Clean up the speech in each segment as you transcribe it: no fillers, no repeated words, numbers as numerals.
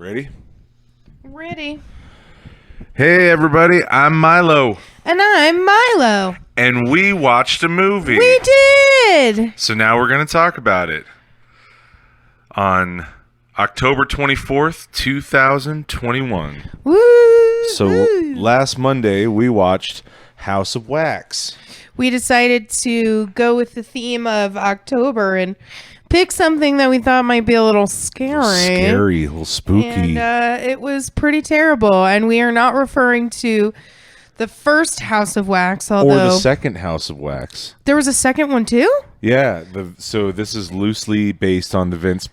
Ready? Ready. Hey, everybody. I'm Milo. And I'm Milo. And we watched a movie. We did. So now we're going to talk about it. On October 24th, 2021. Woo! So last Monday, we watched House of Wax. We decided to go with the theme of October and pick something that we thought might be a little scary. Scary, a little spooky. And it was pretty terrible. And we are not referring to the first House of Wax, although... Or the second House of Wax. There was a second one, too? Yeah. So this is loosely based on the Vincenzo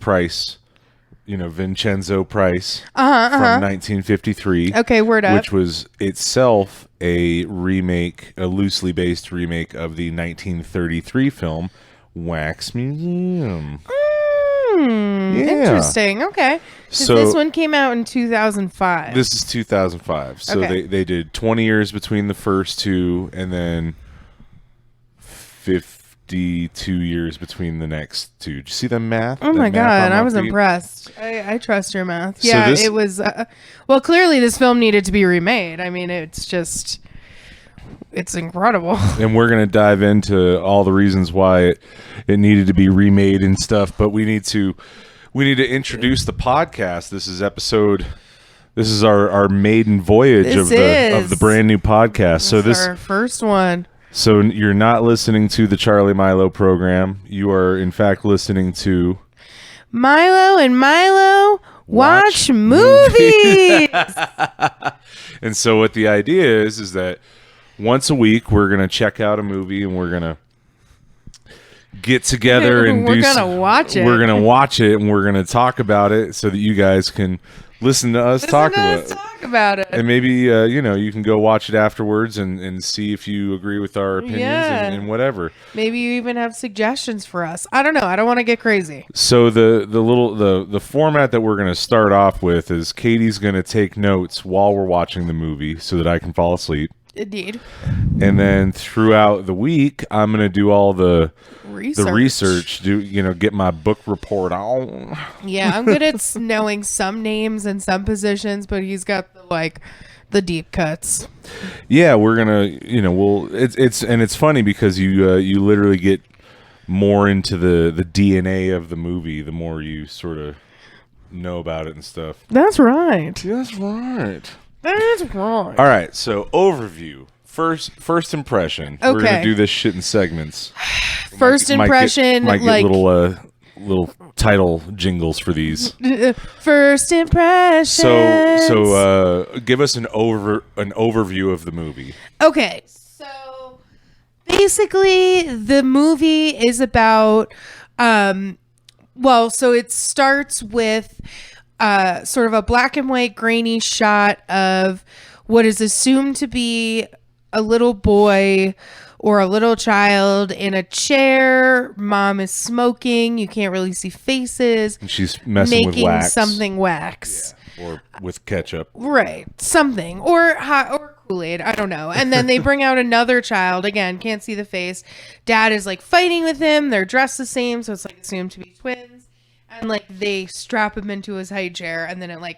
Price from 1953. Okay, word up. Which was itself a loosely based remake of the 1933 film Wax Museum. Interesting. Okay. So this one came out in 2005. This is 2005. So okay. they did 20 years between the first two, and then 52 years between the next two. Did you see the math? Oh my God, I was impressed. I trust your math. Yeah, so it was. Well, clearly this film needed to be remade. I mean, it's incredible. And we're going to dive into all the reasons why it needed to be remade and stuff, but we need to introduce the podcast. This is our maiden voyage of the brand new podcast. This is our first one. So you're not listening to the Charlie Milo program. You are in fact listening to Milo and Milo watch movies. And so what the idea is that once a week, we're going to check out a movie and we're going to get together and we're going to watch it. We're going to watch it and we're going to talk about it so that you guys can listen to us talk about it. And maybe, you can go watch it afterwards and see if you agree with our opinions and whatever. Maybe you even have suggestions for us. I don't know. I don't want to get crazy. So the format that we're going to start off with is Katie's going to take notes while we're watching the movie so that I can fall asleep. Indeed. And then throughout the week, I'm going to do all the research, get my book report on. Yeah, I'm good at knowing some names and some positions, but he's got the deep cuts. Yeah, we're going to, it's funny because you literally get more into the DNA of the movie the more you sort of know about it and stuff. That's right. That's right. That's wrong. All right, so overview. First impression. Okay. We're gonna do this shit in segments. First impression, might get little title jingles for these. First impression. So give us an overview of the movie. Okay, so basically the movie is about so it starts with sort of a black and white grainy shot of what is assumed to be a little boy or a little child in a chair. Mom is smoking. You can't really see faces. And she's making with wax. Something wax. Yeah. Or with ketchup. Right. Something. Or Kool-Aid. I don't know. And then they bring out another child. Again, can't see the face. Dad is fighting with him. They're dressed the same. So it's assumed to be twins. And they strap him into his high chair, and then it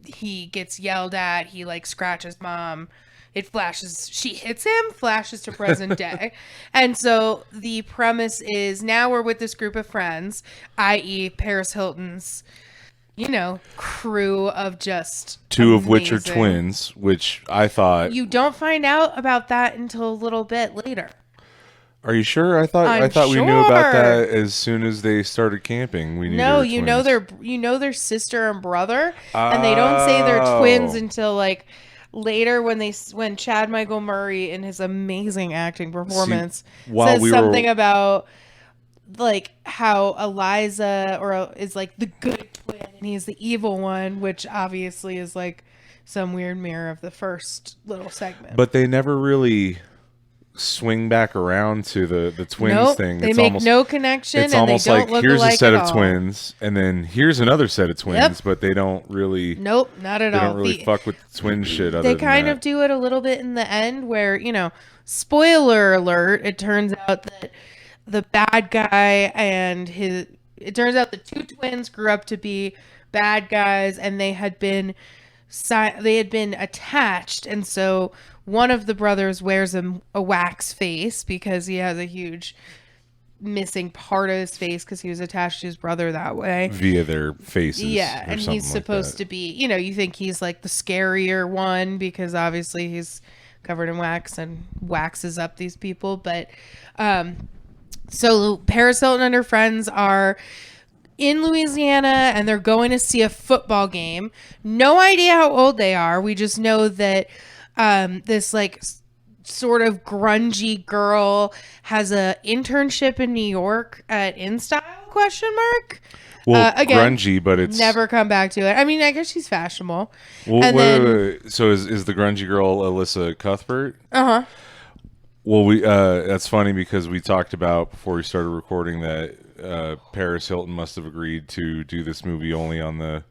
he gets yelled at. He scratches mom. It flashes. She hits him. Flashes to present day. And so the premise is now we're with this group of friends, i.e. Paris Hilton's, crew of just two amazing. Of which are twins. Which I thought you don't find out about that until a little bit later. Are you sure? I thought we knew about that as soon as they stared camping. We knew their sister and brother, and they don't say they're twins until later when Chad Michael Murray in his amazing acting performance says something about how Eliza is the good twin and he's the evil one, which obviously is some weird mirror of the first little segment. But they never really swing back around to the twins thing. They make no connection. It's almost here's a set of twins, and then here's another set of twins, but they don't really. Nope, not at all. They don't really fuck with the twin shit. They kind of do it a little bit in the end, where spoiler alert. It turns out that the bad guy and it turns out the two twins grew up to be bad guys, and they had been attached, and so one of the brothers wears a wax face because he has a huge missing part of his face because he was attached to his brother that way via their faces. Yeah, and he's supposed to be, you think he's like the scarier one because obviously he's covered in wax and waxes up these people. But so Paris Hilton and her friends are in Louisiana and they're going to see a football game. No idea how old they are. We just know that this like sort of grungy girl has a internship in New York at InStyle ? Well, Again, grungy, but it's never come back to it. I mean, I guess she's fashionable. Well, and wait. So is the grungy girl Alyssa Cuthbert? Uh-huh. Well, we that's funny because we talked about before we started recording that Paris Hilton must have agreed to do this movie only on the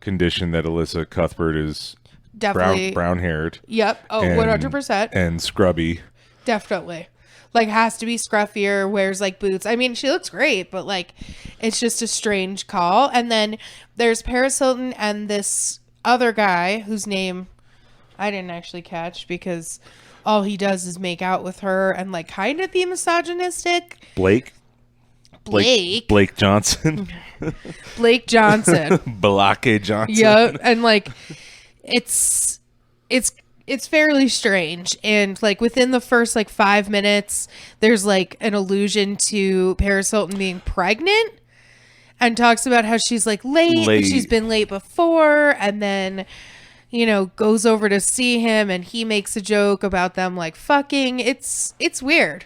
condition that Alyssa Cuthbert is Definitely brown haired. Yep. Oh, 100%. And scrubby. Definitely. Like, has to be scruffier, wears like boots. I mean, she looks great, but like, it's just a strange call. And then there's Paris Hilton and this other guy whose name I didn't actually catch because all he does is make out with her and like kind of be misogynistic. Blake Johnson. Blake Johnson. Balake Johnson. Yep. And like, it's fairly strange, and like within the first like 5 minutes there's like an allusion to Paris Hilton being pregnant and talks about how she's like late. And she's been late before, and then goes over to see him and he makes a joke about them like fucking. It's weird.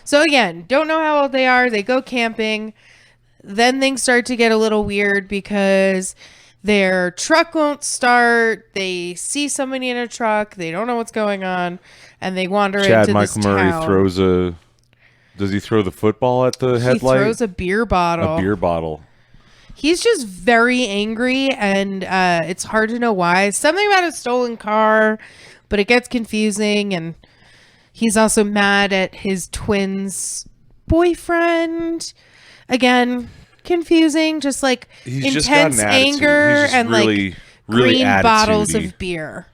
So again, don't know how old they are. They go camping, then things start to get a little weird because their truck won't start. They see somebody in a truck. They don't know what's going on, and they wander into this town. Chad Michael Murray throws does he throw the football at the headlight? He throws a beer bottle. He's just very angry, and it's hard to know why. Something about a stolen car, but it gets confusing, and he's also mad at his twin's boyfriend. Again, confusing, just like he's intense anger and really, like really green bottles attitude-y. of beer.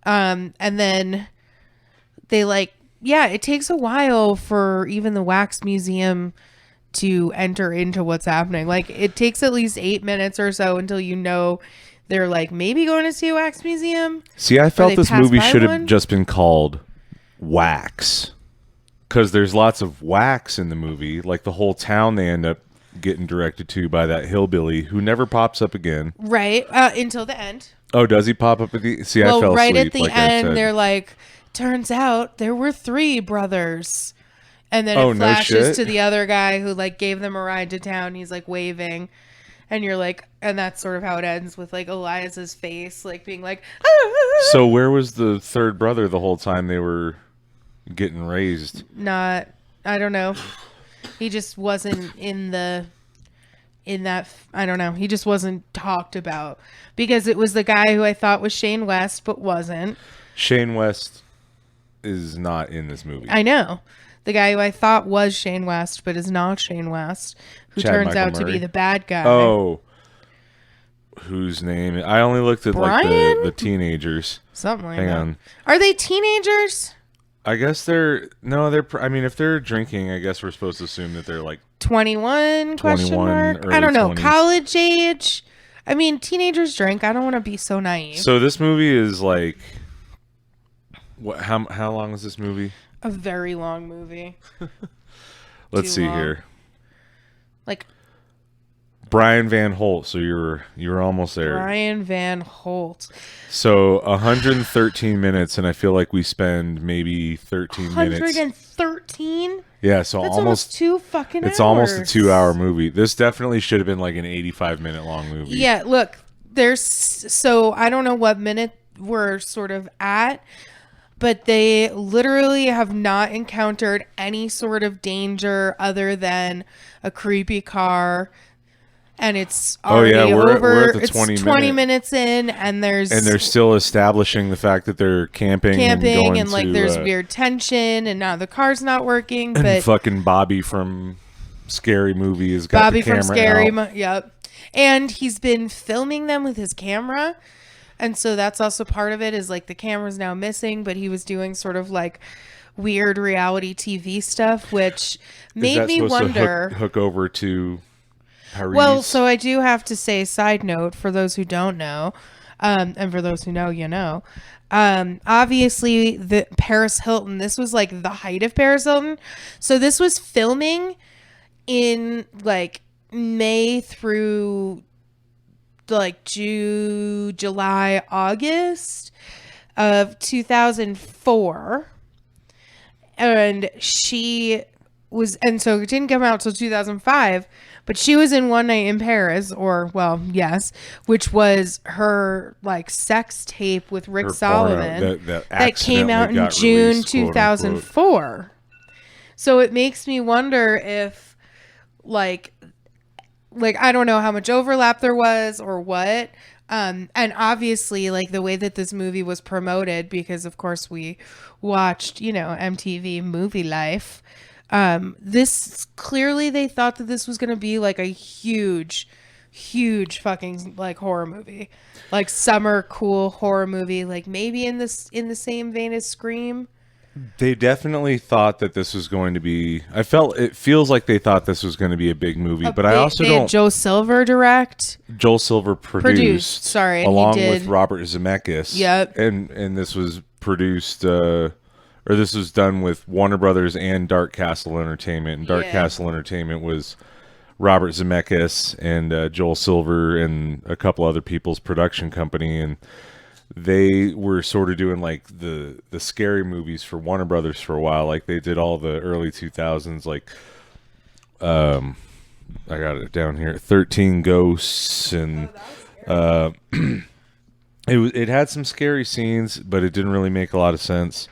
And then they it takes a while for even the wax museum to enter into what's happening. Like, it takes at least 8 minutes or so until they're like maybe going to see a wax museum. See, I felt this movie should have just been called Wax, because there's lots of wax in the movie. Like, the whole town they end up getting directed to by that hillbilly who never pops up again. Right. Until the end. Oh, does he pop up at the... See, well, I fell right asleep, at the like end, they're like, turns out there were 3 brothers. And then it flashes to the other guy who like gave them a ride to town. He's like waving. And you're like, and that's sort of how it ends with like Elias's face, like being like, ah! So where was the third brother the whole time they were getting raised? I don't know. He just wasn't I don't know. He just wasn't talked about because it was the guy who I thought was Shane West, but wasn't. Shane West is not in this movie. I know. The guy who I thought was Shane West, but is not Shane West, who turns out to be the bad guy. Oh. Whose name? I only looked at Brian? like the teenagers. Something like Hang that. on. Are they teenagers? I guess I mean, if they're drinking, I guess we're supposed to assume that they're like 21 question mark? I don't know. 20s. College age? I mean, teenagers drink. I don't want to be so naive. So this movie is like, how long is this movie? A very long movie. Let's see long. here. Like Brian Van Holt. So you're almost there. Brian Van Holt. So 113 minutes, and I feel like we spend maybe 13 minutes. 113? Yeah, so That's almost 2 fucking hours. It's almost a 2-hour movie. This definitely should have been like an 85-minute long movie. Yeah, look, I don't know what minute we're sort of at, but they literally have not encountered any sort of danger other than a creepy car. And it's already we're at the 20 minutes in, and they're still establishing the fact that they're camping and like there's weird tension, and now the car's not working. But fucking Bobby from Scary Movie has got the camera out. Yep. And he's been filming them with his camera. And so that's also part of it is like the camera's now missing, but he was doing sort of like weird reality TV stuff, which made me wonder. Hook over to Paris? Well, so I do have to say, side note, for those who don't know, and for those who know, you know, obviously the Paris Hilton, this was like the height of Paris Hilton. So this was filming in like May through like June, July, August of 2004. And she was, and so it didn't come out till 2005, but she was in One Night in Paris, or, well, yes, which was her like sex tape with Rick Solomon that came out in June released, 2004. So it makes me wonder if like I don't know how much overlap there was or what. And obviously like the way that this movie was promoted, because of course we watched, you know, MTV Movie Life. This clearly they thought that this was going to be like a huge fucking like horror movie, like summer cool horror movie, like maybe in the same vein as Scream. They definitely thought that this was going to be. It feels like they thought this was going to be a big movie, but I also don't. Joe Silver direct. Joel Silver produced. Sorry, along with Robert Zemeckis. Yep. And this was produced, or this was done with Warner Brothers and Dark Castle Entertainment. And Dark Castle Entertainment was Robert Zemeckis and Joel Silver and a couple other people's production company, and they were sort of doing like the scary movies for Warner Brothers for a while. Like they did all the early 2000s, like I got it down here, 13 Ghosts, and it had some scary scenes, but it didn't really make a lot of sense.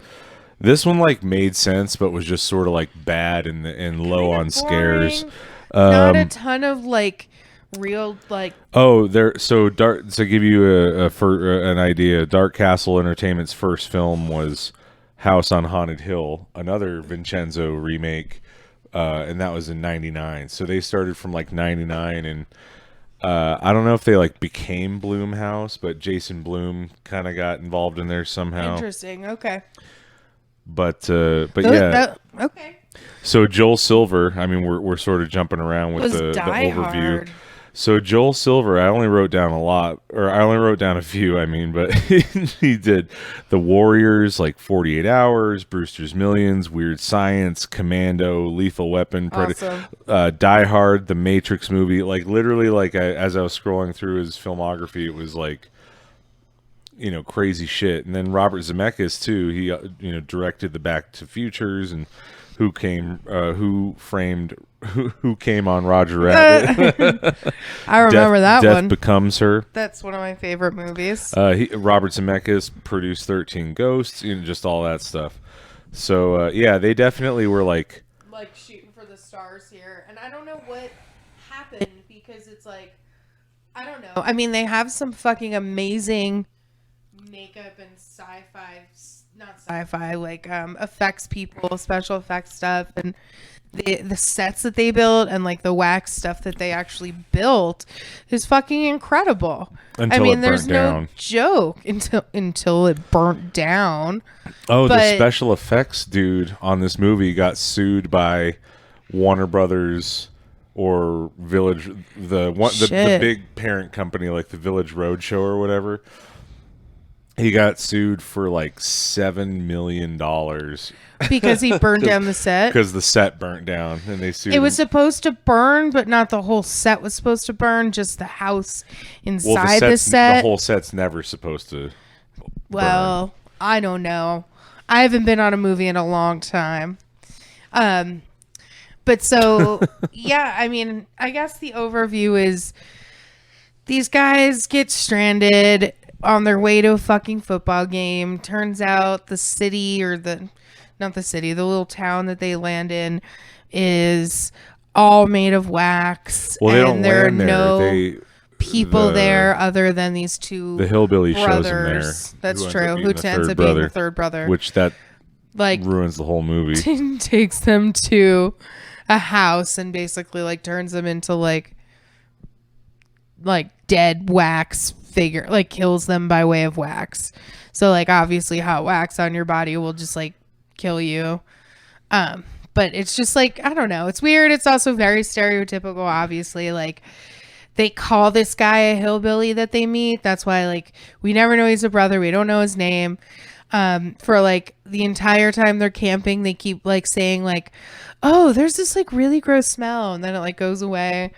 This one like made sense, but was just sort of like bad and low on scares. Not a ton of like real like to give you an idea, Dark Castle Entertainment's first film was House on Haunted Hill, another Vincenzo remake, and that was in 99. So they started from like 99, and I don't know if they like became Blumhouse, but Jason Blum kind of got involved in there somehow. Interesting. Okay. But okay. So Joel Silver, I mean, we're sort of jumping around with the overview. Hard. So Joel Silver, I only wrote down a few, I mean, but he did The Warriors, like 48 Hours, Brewster's Millions, Weird Science, Commando, Lethal Weapon, Awesome. Die Hard, the Matrix movie. Like literally, like as I was scrolling through his filmography, it was like, you know, crazy shit. And then Robert Zemeckis too. He directed the Back to Futures and Who Came on Roger Rabbit. I remember that one. Death Becomes Her. That's one of my favorite movies. Robert Zemeckis produced 13 Ghosts, you know, just all that stuff. So yeah, they definitely were like shooting for the stars here. And I don't know what happened, because it's like, I don't know. I mean, they have some fucking amazing makeup and not sci-fi, like effects people, special effects stuff, and the sets that they built and like the wax stuff that they actually built is fucking incredible. There's no joke until it burnt down. Oh, the special effects dude on this movie got sued by Warner Brothers or Village, the big parent company, like the Village Roadshow or whatever. He got sued for like $7 million because he burned down the set. Because the set burnt down, and they sued. It was supposed to burn, but not the whole set was supposed to burn. Just the house inside the set. The whole set's never supposed to. Well, I don't know. I haven't been on a movie in a long time. But so yeah, I mean, I guess the overview is these guys get stranded on their way to a fucking football game. Turns out the city, or the little town that they land in is all made of wax. Well, they don't there land are no there. people there other than these two the hillbilly brothers. Shows them there. That's true. Who ends up being the third brother. Which that like ruins the whole movie. Takes them to a house and basically like turns them into like like dead wax figure, like kills them by way of wax. So like obviously hot wax on your body will just like kill you. But it's just like, I don't know. It's weird. It's also very stereotypical, obviously. Like, they call this guy a hillbilly that they meet. That's why, like, we never know he's a brother. We don't know his name. For, like, the entire time they're camping, they keep, like, saying, like, oh, there's this, like, really gross smell. And then it, like, goes away.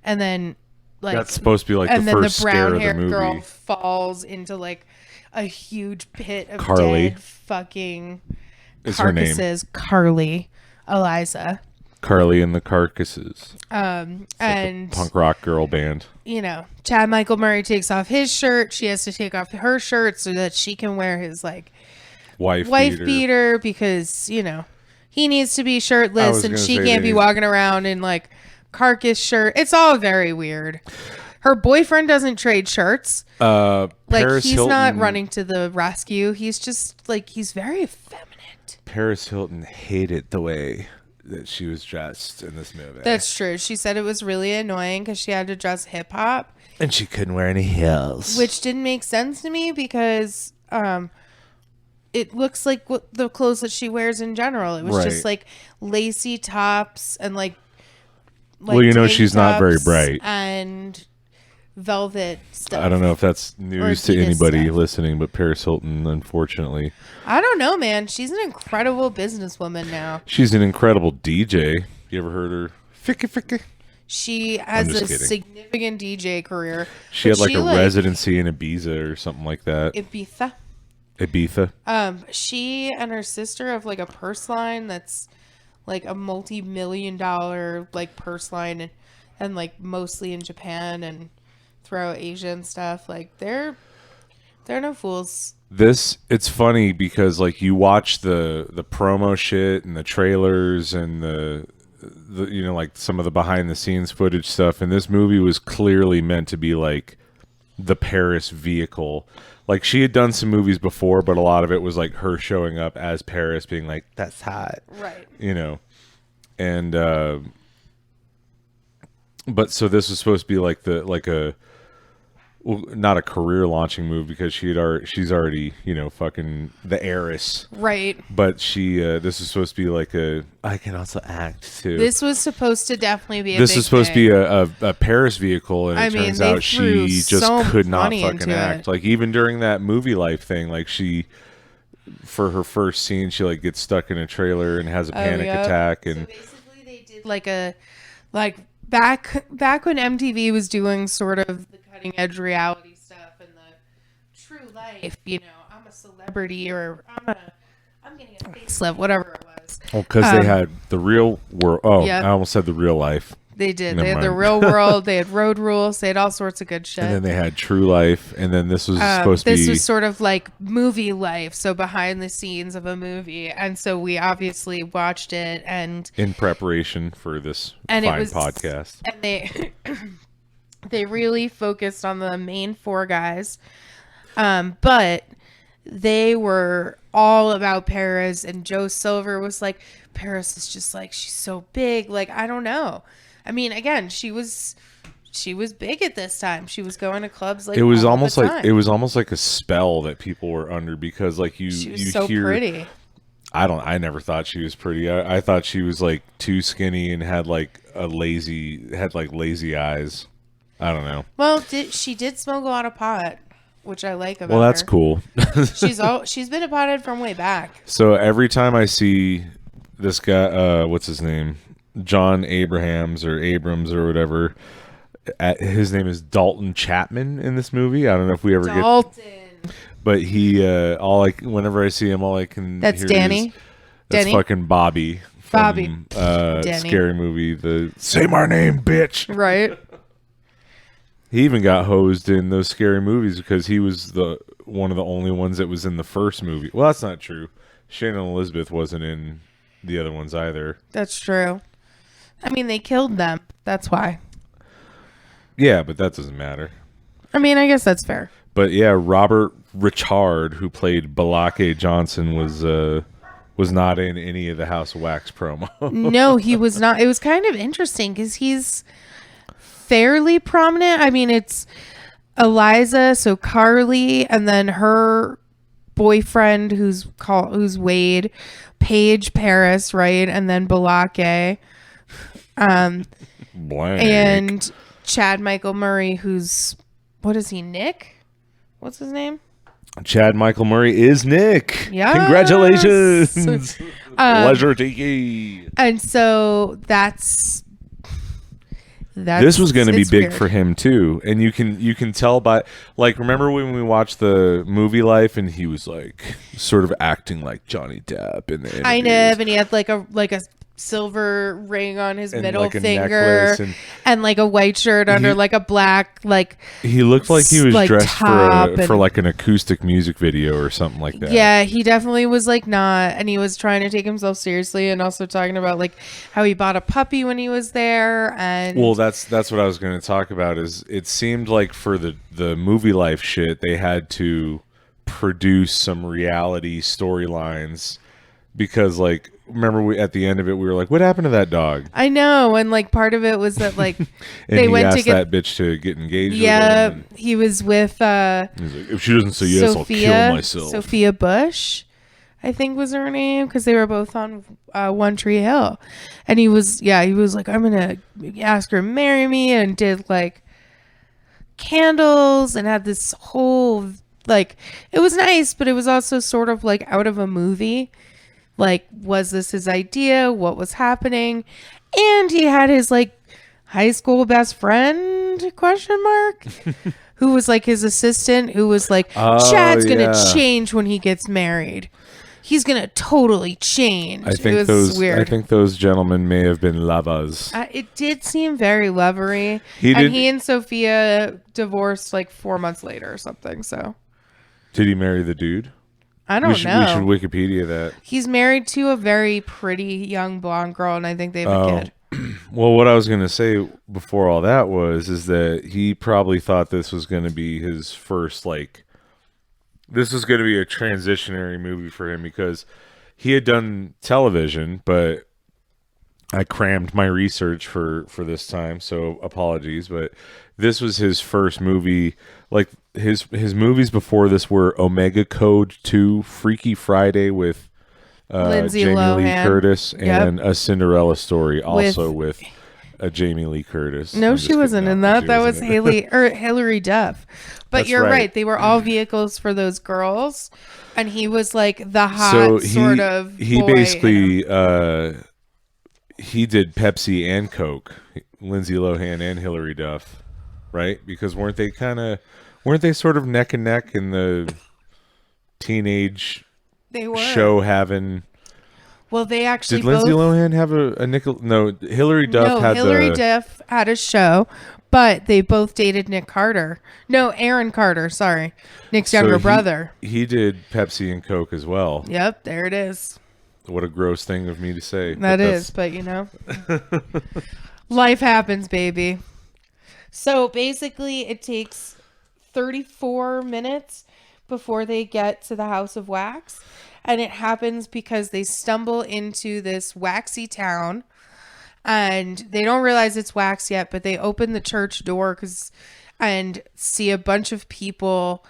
And then, like... That's supposed to be, like, the first scare of the movie. And then the brown-haired girl falls into, like, a huge pit of Carly. dead fucking Is her name. carcasses. Carly. Eliza. Carly and the Carcasses. And like punk rock girl band. You know, Chad Michael Murray takes off his shirt. She has to take off her shirt so that she can wear his like wife beater because, you know, he needs to be shirtless and she can't be walking around in like carcass shirt. It's all very weird. Her boyfriend doesn't trade shirts. Like Paris he's Hilton, not running to the rescue. He's just like, he's very effeminate. Paris Hilton hated the way that she was dressed in this movie. That's true. She said it was really annoying because she had to dress hip hop. And she couldn't wear any heels. Which didn't make sense to me because it looks like what the clothes that she wears in general. It was just like lacy tops and like well, you know, she's not very bright. And velvet stuff. I don't know if that's news to anybody listening, but Paris Hilton, unfortunately. I don't know, man. She's an incredible businesswoman now. She's an incredible DJ. You ever heard her? Ficky. She has a significant DJ career. She had like a residency in Ibiza or something like that. Ibiza. She and her sister have like a purse line that's like a multi-million-dollar like purse line and like mostly in Japan and throughout Asia and stuff. Like they're no fools. It's funny because like you watch the promo shit and the trailers and the you know, like some of the behind the scenes footage stuff, and this movie was clearly meant to be like the Paris vehicle. Like she had done some movies before, but a lot of it was like her showing up as Paris being like, that's hot. Right. You know. And but so this was supposed to be like not a career launching move because she's already, you know, fucking the heiress. Right. But this is supposed to be like I can also act too. This was supposed to definitely be this is supposed to be a Paris vehicle, and it turns out she just could not fucking act. Like even during that movie life thing, like she, for her first scene, she like gets stuck in a trailer and has a panic attack. And so basically they did like back when MTV was doing sort of the cutting edge reality stuff and the true life, you know, I'm a celebrity or I'm getting a facelift, whatever it was. Well, because they had the real world. Oh, yep. I almost said the real life. They did. They had the real world. They had road rules. They had all sorts of good shit. And then they had true life. And then this was supposed to be... This was sort of like movie life. So behind the scenes of a movie. And so we obviously watched it and... In preparation for this fine podcast. And they really focused on the main four guys. But they were all about Paris. And Joe Silver was like, Paris is just like, she's so big. Like, I don't know. I mean, again, she was big at this time. She was going to clubs like it was almost like a spell that people were under because like she was so pretty. I never thought she was pretty. I thought she was like too skinny and had like lazy eyes. I don't know. Well, she did smoke a lot of pot, which I like about her. Well, that's cool. She's been a pothead from way back. So every time I see this guy, what's his name? John Abrams or whatever. His name is Dalton Chapman in this movie. I don't know if we ever get. But he, whenever I see him, all I can. That's hear Danny. Is, that's Danny? Fucking Bobby. From, Scary Movie. The Say My Name, bitch. Right. He even got hosed in those Scary Movies because he was one of the only ones that was in the first movie. Well, that's not true. Shannon Elizabeth wasn't in the other ones either. That's true. I mean, they killed them. That's why. Yeah, but that doesn't matter. I mean, I guess that's fair. But yeah, Robert Richard, who played Balake Johnson, was not in any of the House of Wax promo. No, he was not. It was kind of interesting because he's fairly prominent. I mean, it's Eliza, so Carly, and then her boyfriend who's Wade, Paige Paris, right? And then Balake. Blank. And Chad Michael Murray, who's, what is he, Nick? What's his name? Chad Michael Murray is Nick. Yes. Congratulations. Pleasure, Tiki. And so that's this was going to be it's big weird. for him too, and you can tell by, like, remember when we watched the movie Life and he was like sort of acting like Johnny Depp in the interviews. Kind of, and he had like a silver ring on his And middle like a finger, necklace and like a white shirt under like a black he looked like he was like dressed top for and- like an acoustic music video or something like that. Yeah, he definitely was like not, and he was trying to take himself seriously, and also talking about like how he bought a puppy when he was there, and Well, that's what I was going to talk about. Is it seemed like for the movie Life shit, they had to produce some reality storylines because, like, remember at the end of it we were like, what happened to that dog? I know, and like part of it was that like And they he went asked to get that bitch to get engaged. yeah, with him, he was with and he's like, if she doesn't say yes, I'll kill myself. Sophia Bush, I think was her name, because they were both on One Tree Hill, and he was like, I'm gonna ask her to marry me, and did like candles and had this whole like, it was nice, but it was also sort of like out of a movie. Like, was this his idea? What was happening? And he had his like high school best friend question mark who was like his assistant, who was like, Chad's gonna change when he gets married. He's gonna totally change. I think it was those weird. I think those gentlemen may have been lovers. It did seem very lovery. He and Sophia divorced like 4 months later or something. So Did he marry the dude? I don't We know. should Wikipedia that. He's married to a very pretty young blonde girl, and I think they have a kid. Well, what I was going to say before all that is that he probably thought this was going to be his first, like, this was going to be a transitionary movie for him because he had done television, but I crammed my research for this time, so apologies, but this was his first movie. Like, his movies before this were Omega Code 2, Freaky Friday with Lindsay Jamie Lee Lohan. Curtis, Yep. and A Cinderella Story, also with Jamie Lee Curtis. No, I'm she just wasn't kidding. in No, that. she That wasn't was in it. Hillary Duff. But That's you're right. right. They were all vehicles for those girls, and he was like the hot So sort of. he boy basically in 'em. he did Pepsi and Coke, Lindsay Lohan and Hillary Duff, right? Because weren't they sort of neck and neck in the teenage They were show having? Well, they actually Did Lindsay both. Lohan have a nickel? No, Hillary Duff No, had Hillary the. Duff had a show, but they both dated Nick Carter. No, Aaron Carter. Sorry, Nick's younger brother. He did Pepsi and Coke as well. Yep, there it is. What a gross thing of me to say. That is, but you know, life happens, baby. So basically, it takes 34 minutes before they get to the House of Wax. And it happens because they stumble into this waxy town. And they don't realize it's wax yet, but they open the church door and see a bunch of people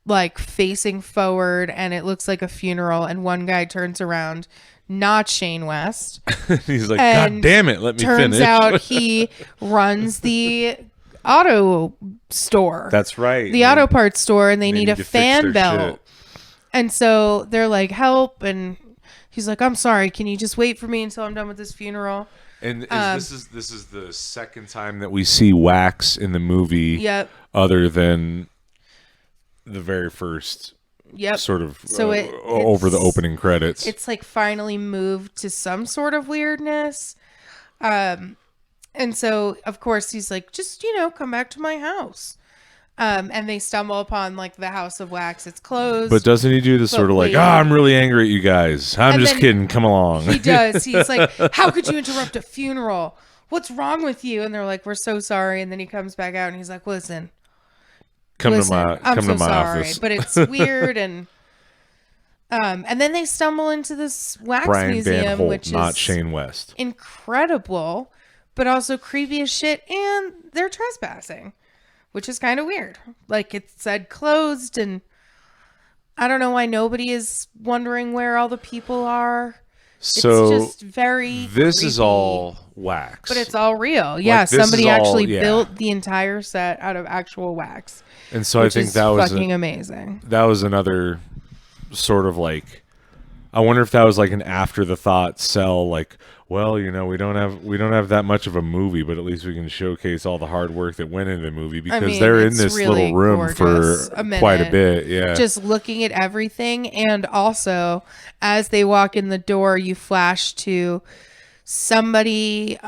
like facing forward, and it looks like a funeral. And one guy turns around, not Shane West. He's like, And God damn it, let me turns finish. out he runs the auto store. That's right. The auto parts store, and they need a to fix fan their belt. shit. And so they're like, help. And he's like, I'm sorry. Can you just wait for me until I'm done with this funeral? And this is the second time that we see wax in the movie. Yep. Other than the very first. Yep. Sort of So over the opening credits. It's like finally moved to some sort of weirdness. And so, of course, he's like, just, come back to my house. And they stumble upon like the House of Wax. It's closed. But doesn't he do this sort of like, I'm really angry at you guys. I'm And just then kidding. Come along. He does. He's like, how could you interrupt a funeral? What's wrong with you? And they're like, we're so sorry. And then he comes back out and he's like, listen, I'm I'm to so my sorry, office. but it's weird. And then they stumble into this wax Brian museum, Van Holt, which not is Shane West. incredible. but also creepy as shit, and they're trespassing, which is kind of weird. Like, it said closed, and I don't know why nobody is wondering where all the people are. So it's just very this creepy, is all wax. but it's all real. Yeah, this somebody is all- actually yeah. built the entire set out of actual wax. And so I think is that was fucking amazing. That was another sort of like, I wonder if that was like an after the thought sell, like, well, you know, we don't have that much of a movie, but at least we can showcase all the hard work that went into the movie, because they're in it's this really little room gorgeous. for A quite a minute. bit. Yeah. Just looking at everything, and also as they walk in the door, you flash to somebody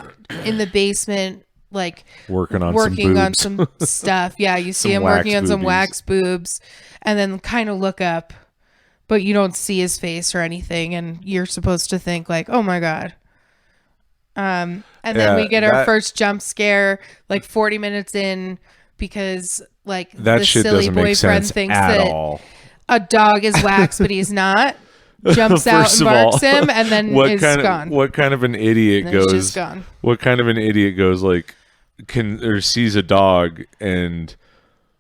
in the basement, like working on some stuff. Yeah, you see him wax working on some boobies. wax boobs, and then kind of look up, but you don't see his face or anything, and you're supposed to think like, oh my god. And then we get our first jump scare like 40 minutes in, because like that the shit silly doesn't make boyfriend sense thinks at that all. a dog is wax, but he's not. Jumps out First and of all, barks him, and then is gone. What kind of an idiot Then it's goes? just gone. What kind of an idiot goes like sees a dog and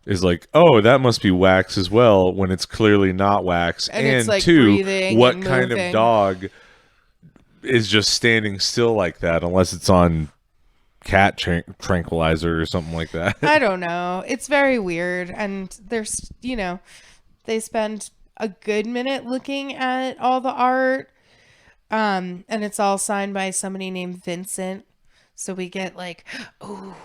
is like, oh, that must be wax as well, when it's clearly not wax. And And it's, like, two, breathing what and kind moving. of dog is just standing still like that, unless it's on cat tranquilizer or something like that? I don't know. It's very weird. And there's, you know, they spend a good minute looking at all the art. And it's all signed by somebody named Vincent. So we get like, oh,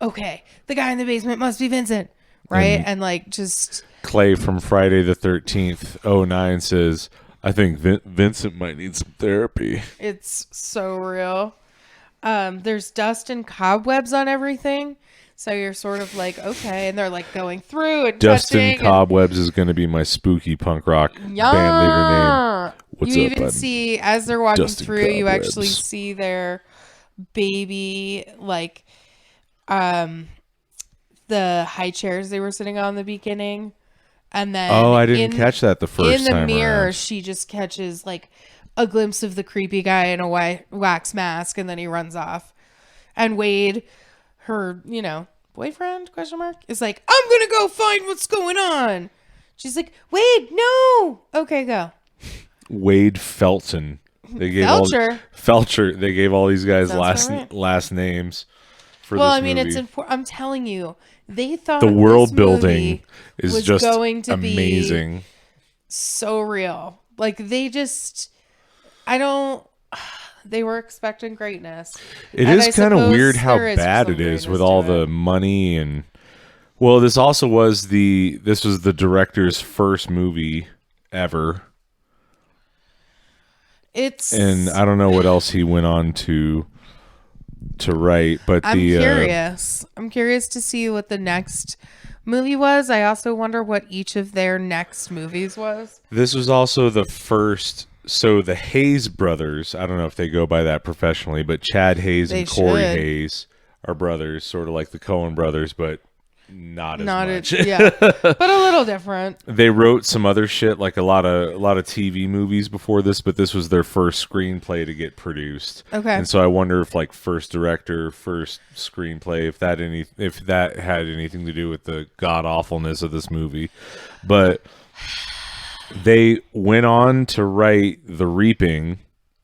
okay, the guy in the basement must be Vincent, right? And like, just Clay from Friday the 13th, 09 says, I think Vincent might need some therapy. it's so real. There's dust and cobwebs on everything. So you're sort of like, okay. And they're like going through and Dustin touching. Cobwebs is going to be my spooky punk rock band leader name. What's you up, even bud? see, as they're walking Dustin through, you Cobwebs. actually see their baby, like, the high chairs they were sitting on in the beginning. And then Oh, I didn't catch that the first in the time mirror, around. she just catches like a glimpse of the creepy guy in a wax mask, and then he runs off. And Wade, her, you know, boyfriend, question mark, is like, I'm gonna go find what's going on. She's like, Wade, no. Okay, go. Wade Felton. They gave Felcher. Felcher. They gave all these guys Sounds about right. last names for Well, this I mean, movie. it's important. I'm telling you, they thought The world this building movie is was just going to amazing. be so real. Like, they just, I don't. They were expecting greatness. It And is I kind of suppose weird how there is bad some it is with greatness all to the it. money and. Well, this also was this was the director's first movie ever, It's. and I don't know what else he went on to write, but I'm curious. I'm curious to see what the next movie was. I also wonder what each of their next movies was. this was also the first. So the Hayes brothers, I don't know if they go by that professionally, but Chad Hayes They and Corey should. Hayes are brothers, sort of like the Coen brothers, but not as much. Yeah, but a little different. They wrote some other shit, like a lot of TV movies before this, but this was their first screenplay to get produced. Okay. And so I wonder if like first director, first screenplay, if that had anything to do with the god awfulness of this movie. But they went on to write The Reaping,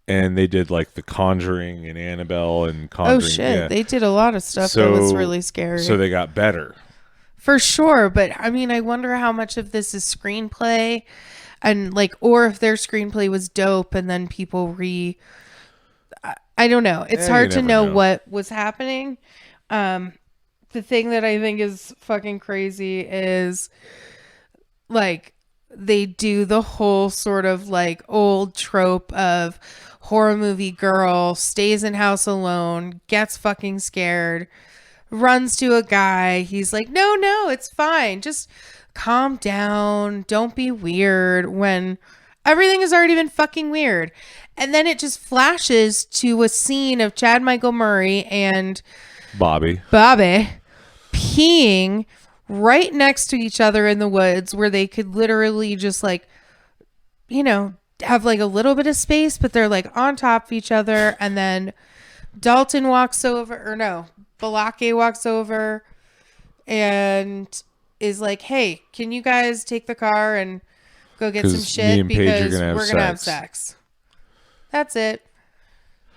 and they did like The Conjuring and Annabelle and Conjuring. Oh shit, yeah. they did a lot of stuff that was really scary. So they got better. For sure, but I mean, I wonder how much of this is screenplay, and like, or if their screenplay was dope and then people I don't know. It's Yeah, hard you to never know what was happening. The thing that I think is fucking crazy is like they do the whole sort of like old trope of horror movie girl stays in house alone, gets fucking scared, runs to a guy. He's like, no, it's fine. Just calm down. Don't be weird, when everything has already been fucking weird. And then it just flashes to a scene of Chad Michael Murray and Bobby peeing right next to each other in the woods, where they could literally just like, you know, have like a little bit of space, but they're like on top of each other. And then Dalton walks over, or no, Balake walks over and is like, hey, can you guys take the car and go get some 'Cause shit me and Paige are because gonna have we're going to have sex." sex. That's it.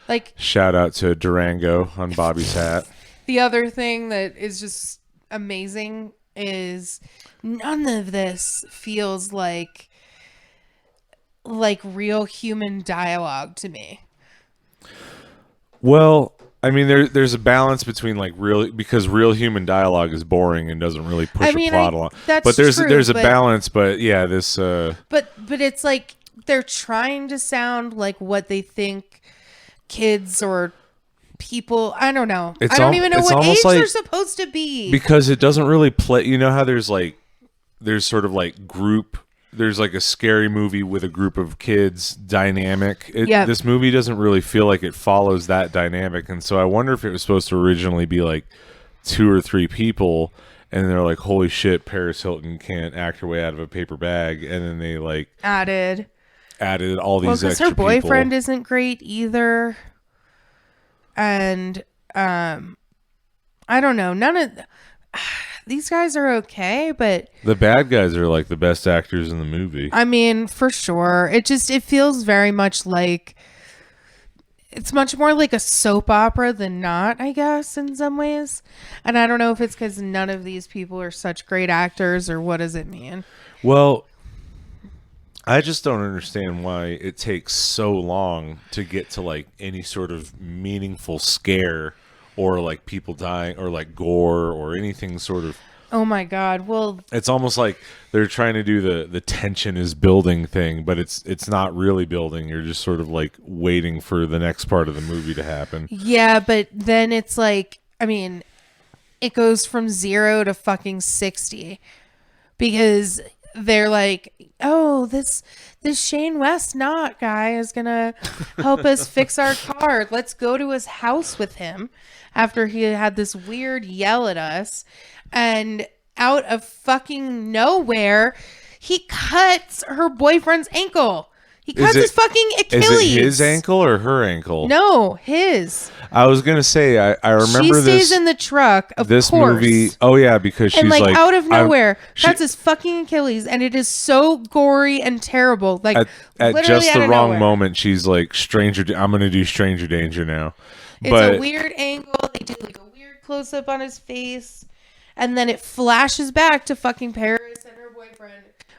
Like, Shout out to Durango on Bobby's hat. the other thing that is just amazing is none of this feels like real human dialogue to me. Well, I mean, there's a balance between like because real human dialogue is boring and doesn't really push a plot along. That's But there's true, there's a but- balance. But yeah, this But it's like they're trying to sound like what they think kids or people, I don't know. It's I don't even know it's what almost age like- they're supposed to be. because it doesn't really play. You know how there's sort of like group. There's like a scary movie with a group of kids dynamic. Yeah. This movie doesn't really feel like it follows that dynamic, and so I wonder if it was supposed to originally be like 2 or 3 people, and they're like, "Holy shit, Paris Hilton can't act her way out of a paper bag," and then they like added all these because extra her boyfriend people. isn't great either. And I don't know. None of these guys are okay, but The bad guys are like the best actors in the movie. I mean, for sure. It feels very much like it's much more like a soap opera than not, I guess, in some ways. And I don't know if it's because none of these people are such great actors or what does it mean? Well, I just don't understand why it takes so long to get to like any sort of meaningful scare or like people dying or like gore or anything sort of. Oh my God. Well, It's almost like they're trying to do the tension is building thing, but it's not really building. You're just sort of like waiting for the next part of the movie to happen. yeah, but then it's like, I mean, it goes from 0 to fucking 60 because they're like, oh, this Shane West not guy is gonna help us fix our car. Let's go to his house with him after he had this weird yell at us, and out of fucking nowhere, he cuts her boyfriend's ankle. He cuts his fucking Achilles. Is it his ankle or her ankle? No, his. I was gonna say I remember She stays this in the truck. Of this course. movie. Oh yeah, because she's And like out of nowhere, she- that's his fucking Achilles, and it is so gory and terrible. Like at literally just out the of wrong nowhere. moment, she's like, I'm gonna do stranger danger now. It's But a weird angle. They do like a weird close up on his face, and then it flashes back to fucking Paris and her boyfriend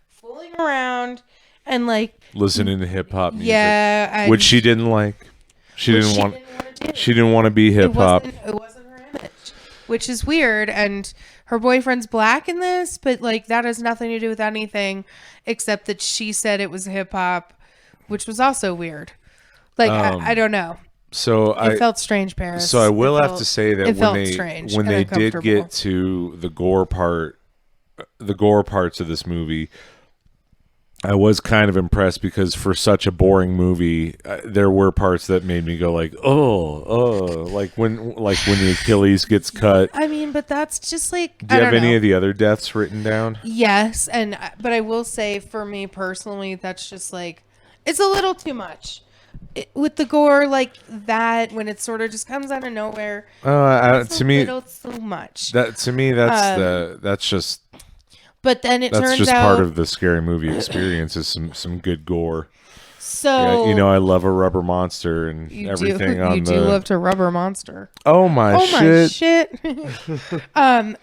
fooling around and like listening to hip hop music, yeah, which she didn't like. She didn't want. She didn't want to be hip hop. It wasn't her image, which is weird. And her boyfriend's black in this, but like that has nothing to do with anything except that she said it was hip hop, which was also weird. Like I don't know. So It felt strange, Paris. So I will It have felt- to say that it when felt they strange when and they did uncomfortable. get to the gore parts of this movie, I was kind of impressed because for such a boring movie, there were parts that made me go like, oh, like when the Achilles gets cut. I mean, but that's just like Do you I have don't any know. of the other deaths written down? Yes, but I will say for me personally, that's just like it's a little too much. With the gore like that, when it sort of just comes out of nowhere, it's To a me, little too much. that's just But then it that's turns just out part of the scary movie experience is some good gore. so. Yeah, I love a rubber monster and you everything do, on you the. do love to rubber monster. Oh my shit!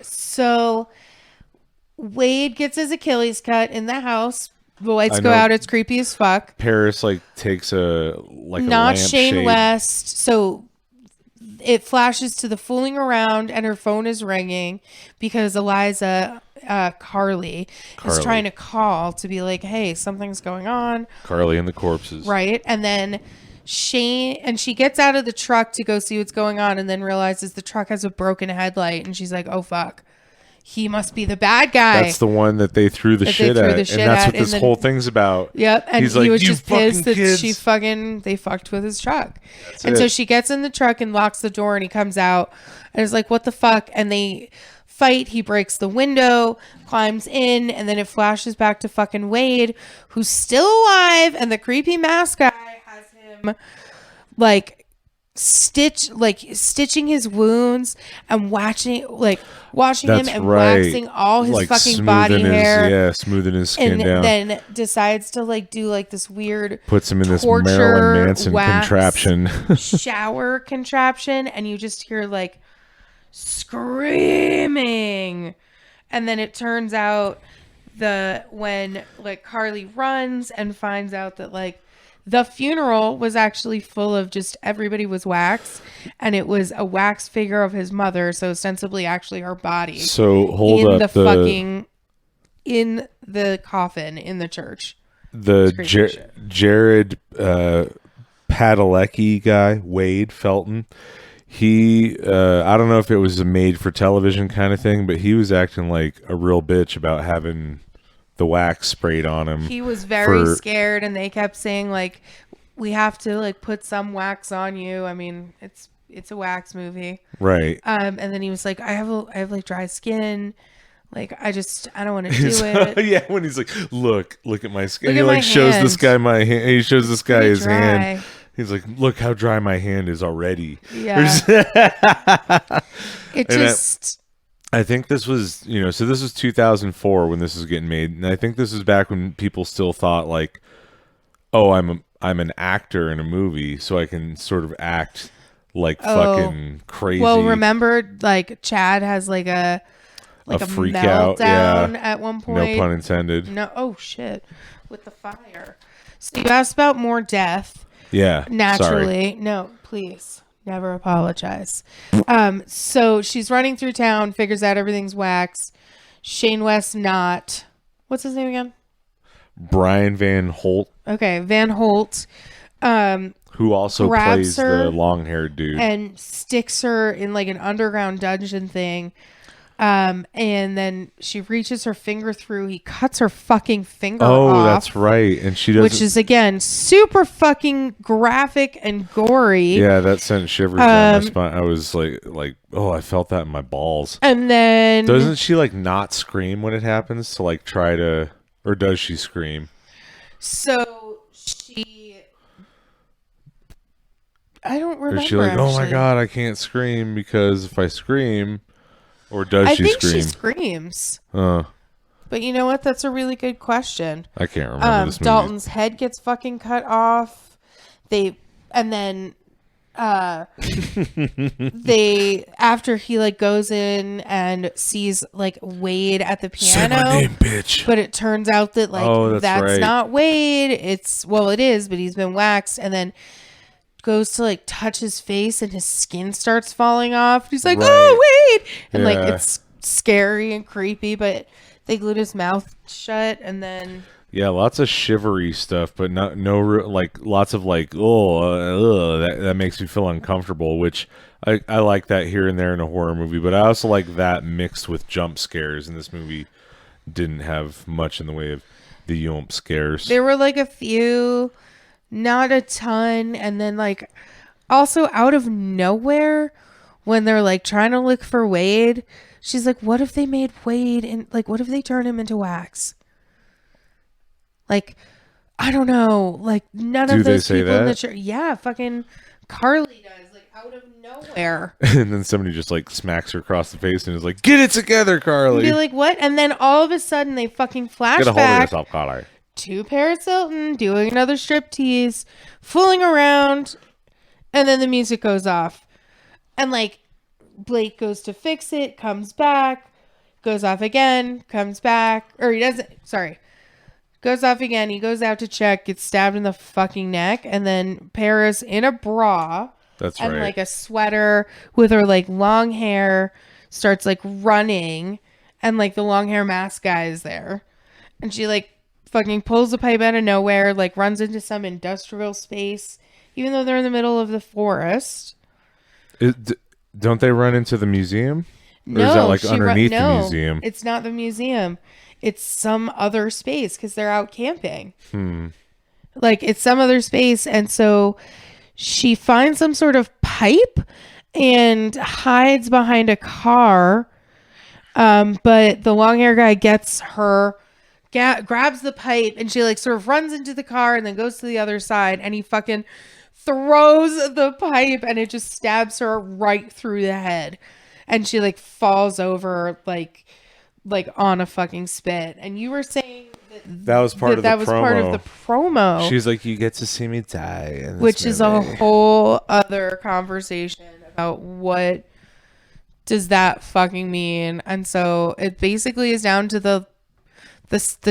So Wade gets his Achilles cut in the house. The lights I go know. out. It's creepy as fuck. Paris like takes a Not Shane lampshade. West. So it flashes to the fooling around, and her phone is ringing because Eliza Carly is trying to call to be like, "Hey, something's going on." Carly and the corpses. Right, and then she gets out of the truck to go see what's going on, and then realizes the truck has a broken headlight, and she's like, "Oh fuck." He must be the bad guy. That's the one that they threw the shit at, and that's what this whole thing's about. Yep, and He's he like, was "You just pissed fucking that kids." they fucked with his truck. That's and it. so she gets in the truck and locks the door, and he comes out and is like, "What the fuck?" And they fight. He breaks the window, climbs in, and then it flashes back to fucking Wade, who's still alive, and the creepy mask guy has him like stitching his wounds and washing That's him and right. waxing all his Like fucking body hair. Smoothing his skin And down. then decides to like do like this weird Puts him in this torture Marilyn Manson wax contraption. shower contraption, and you just hear like screaming. And then it turns out when like Carly runs and finds out that like the funeral was actually full of just everybody was wax, and it was a wax figure of his mother, so ostensibly actually her body. So hold in up in the coffin in the church. Jared Padalecki guy, Wade Felton. He I don't know if it was a made for television kind of thing, but he was acting like a real bitch about having the wax sprayed on him. He was very scared, and they kept saying like, we have to like put some wax on you. I mean, it's a wax movie. Right. And then he was like, I have like dry skin. Like, I don't want to do it. Yeah, when he's like, look at my skin. Look He at like my shows hand. this guy my hand. He shows this guy his dry. hand. He's like, look how dry my hand is already. Yeah. It just. I think this was, so this was 2004 when this was getting made, and I think this is back when people still thought like, oh, I'm an actor in a movie, so I can sort of act like fucking crazy. Well, remember, like Chad has like a freak meltdown out, yeah. at one point. No pun intended. No, oh shit, with the fire. So you asked about more death. Yeah, Naturally, sorry. no, please. Never apologize. So she's running through town, figures out everything's wax. Shane West not. What's his name again? Brian Van Holt. Okay, Van Holt. Who also plays the long-haired dude. And sticks her in like an underground dungeon thing. And then she reaches her finger through. He cuts her fucking finger off. Oh, that's right. And she does, which is again super fucking graphic and gory. Yeah, that sent shivers down my spine. I was like, oh, I felt that in my balls. And then doesn't she like not scream when it happens to like try to, or does she scream? So I don't remember. Or is she like, oh my actually. God, I can't scream because if I scream. Or does she think scream? She screams. But you know what? That's a really good question. I can't remember this movie. Dalton's head gets fucking cut off. After he like goes in and sees like Wade at the piano. Say my name, bitch. But it turns out that like that's right. not Wade. It is, but he's been waxed, and then goes to like touch his face and his skin starts falling off. He's like, oh wait, and like it's scary and creepy, but they glued his mouth shut, and then lots of shivery stuff, but lots of like that makes me feel uncomfortable, which I like that here and there in a horror movie, but I also like that mixed with jump scares, and this movie didn't have much in the way of the jump scares. There were like a few. Not a ton. And then like also out of nowhere when they're like trying to look for Wade, she's like, what if they made Wade and like what if they turn him into wax? Like, I don't know. Like none of those people in the church. Yeah, fucking Carly does, like out of nowhere. And then somebody just like smacks her across the face and is like, get it together, Carly. Be like, what? And then all of a sudden they fucking flash Get a hold of back yourself, Carly. To Paris Hilton doing another striptease, fooling around, and then the music goes off. And like Blake goes to fix it, comes back, goes off again, comes back, or he doesn't, sorry. Goes off again, he goes out to check, gets stabbed in the fucking neck, and then Paris in a bra. That's and right. like a sweater with her like long hair starts like running, and like the long hair mask guy is there. And she like fucking pulls a pipe out of nowhere, like runs into some industrial space, even though they're in the middle of the forest. Don't they run into the museum? Or No, is that like underneath the museum? It's not the museum. It's some other space because they're out camping. Like it's some other space. And so she finds some sort of pipe and hides behind a car. But the long hair guy gets her, grabs the pipe, and she like sort of runs into the car and then goes to the other side, and he fucking throws the pipe and it just stabs her right through the head. And she like falls over like on a fucking spit. And you were saying that was part of the promo. Part of the promo. She's like, you get to see me die in this which movie. Is a whole other conversation about what does that fucking mean. And so it basically is down to the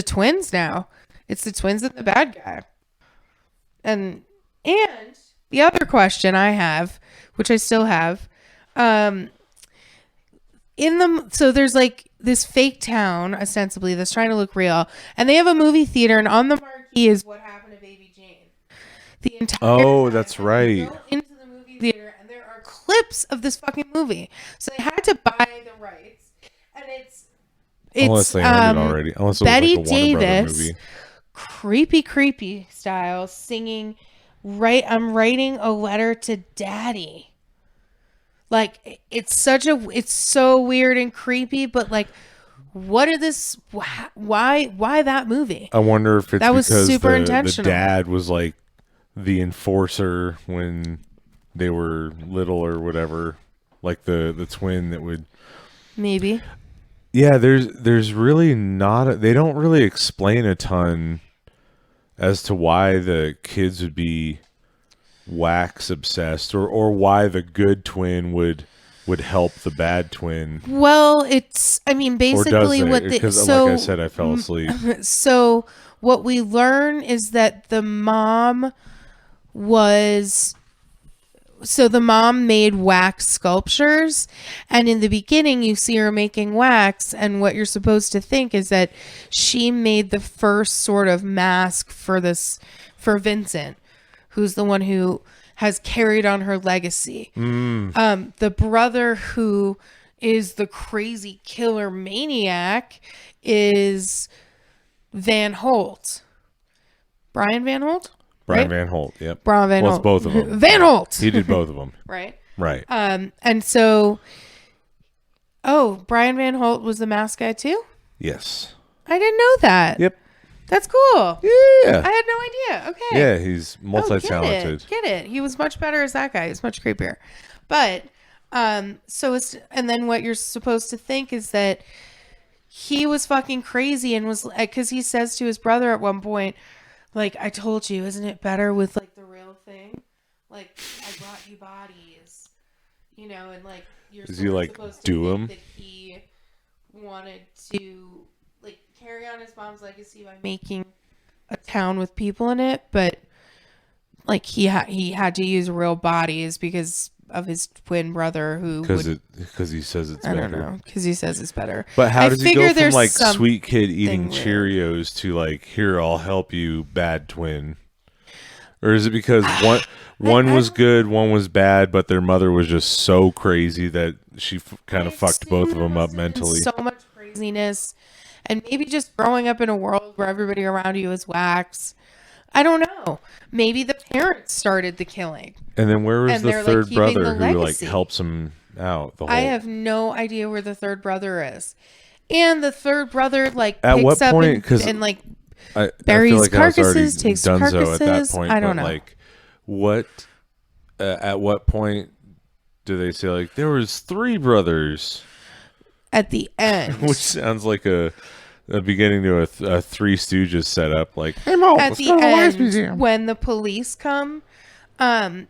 twins now. It's the twins and the bad guy. And the other question I have, which I still have, so there's like this fake town ostensibly that's trying to look real, and they have a movie theater, and on the marquee is What Happened to Baby Jane. The entire that's right. Go into the movie theater, and there are clips of this fucking movie, so they had to buy the rights, and it's unless they owned it already. Unless it Betty was like a Warner Brother Davis, movie. creepy style, singing. I'm writing a letter to Daddy. Like it's so weird and creepy, but like, what are this? Why that movie? I wonder if it's that was because super the intentional. dad was like the enforcer when they were little or whatever, like the twin that would maybe. Yeah, there's really not. They don't really explain a ton as to why the kids would be wax obsessed, or why the good twin would help the bad twin. Well, basically what because like I said, I fell asleep. So what we learn is that the mom made wax sculptures, and in the beginning you see her making wax, and what you're supposed to think is that she made the first sort of mask for Vincent, who's the one who has carried on her legacy. The brother who is the crazy killer maniac is Van Holt. Brian Van Holt? Brian Van Holt, yep. Brian Van Holt. It's both of them. Van Holt! He did both of them. Right? Right. And so... Oh, Brian Van Holt was the mask guy too? Yes. I didn't know that. Yep. That's cool. Yeah. I had no idea. Okay. Yeah, he's multi-talented. Get it. He was much better as that guy. He's much creepier. But, and then what you're supposed to think is that he was fucking crazy and was, because he says to his brother at one point, like, I told you, isn't it better with like the real thing? Like, I brought you bodies, and like, you're Is he like supposed to do think him? that he wanted to like carry on his mom's legacy by making a town with people in it, but like he had to use real bodies because of his twin brother because he says it's better. I don't know, because he says it's better. But how does he go from like some sweet kid eating weird. Cheerios to like, here, I'll help you, bad twin? Or is it because one was good, one was bad, but their mother was just so crazy that she kind of fucked both of them up mentally? So much craziness. And maybe just growing up in a world where everybody around you is wax. I don't know. Maybe the parents started the killing. And then where was the third brother who like legacy. helps him out? I have no idea where the third brother is. And the third brother like at picks what up point? and like I buries feel like carcasses, I takes was already carcasses. Dunzo at that point. I don't know. Like, what? At what point do they say like there was 3 brothers? At the end, Which sounds like a beginning to a Three Stooges setup. Like, hey Mo, at let's the go to the Wax end Museum. when the police come,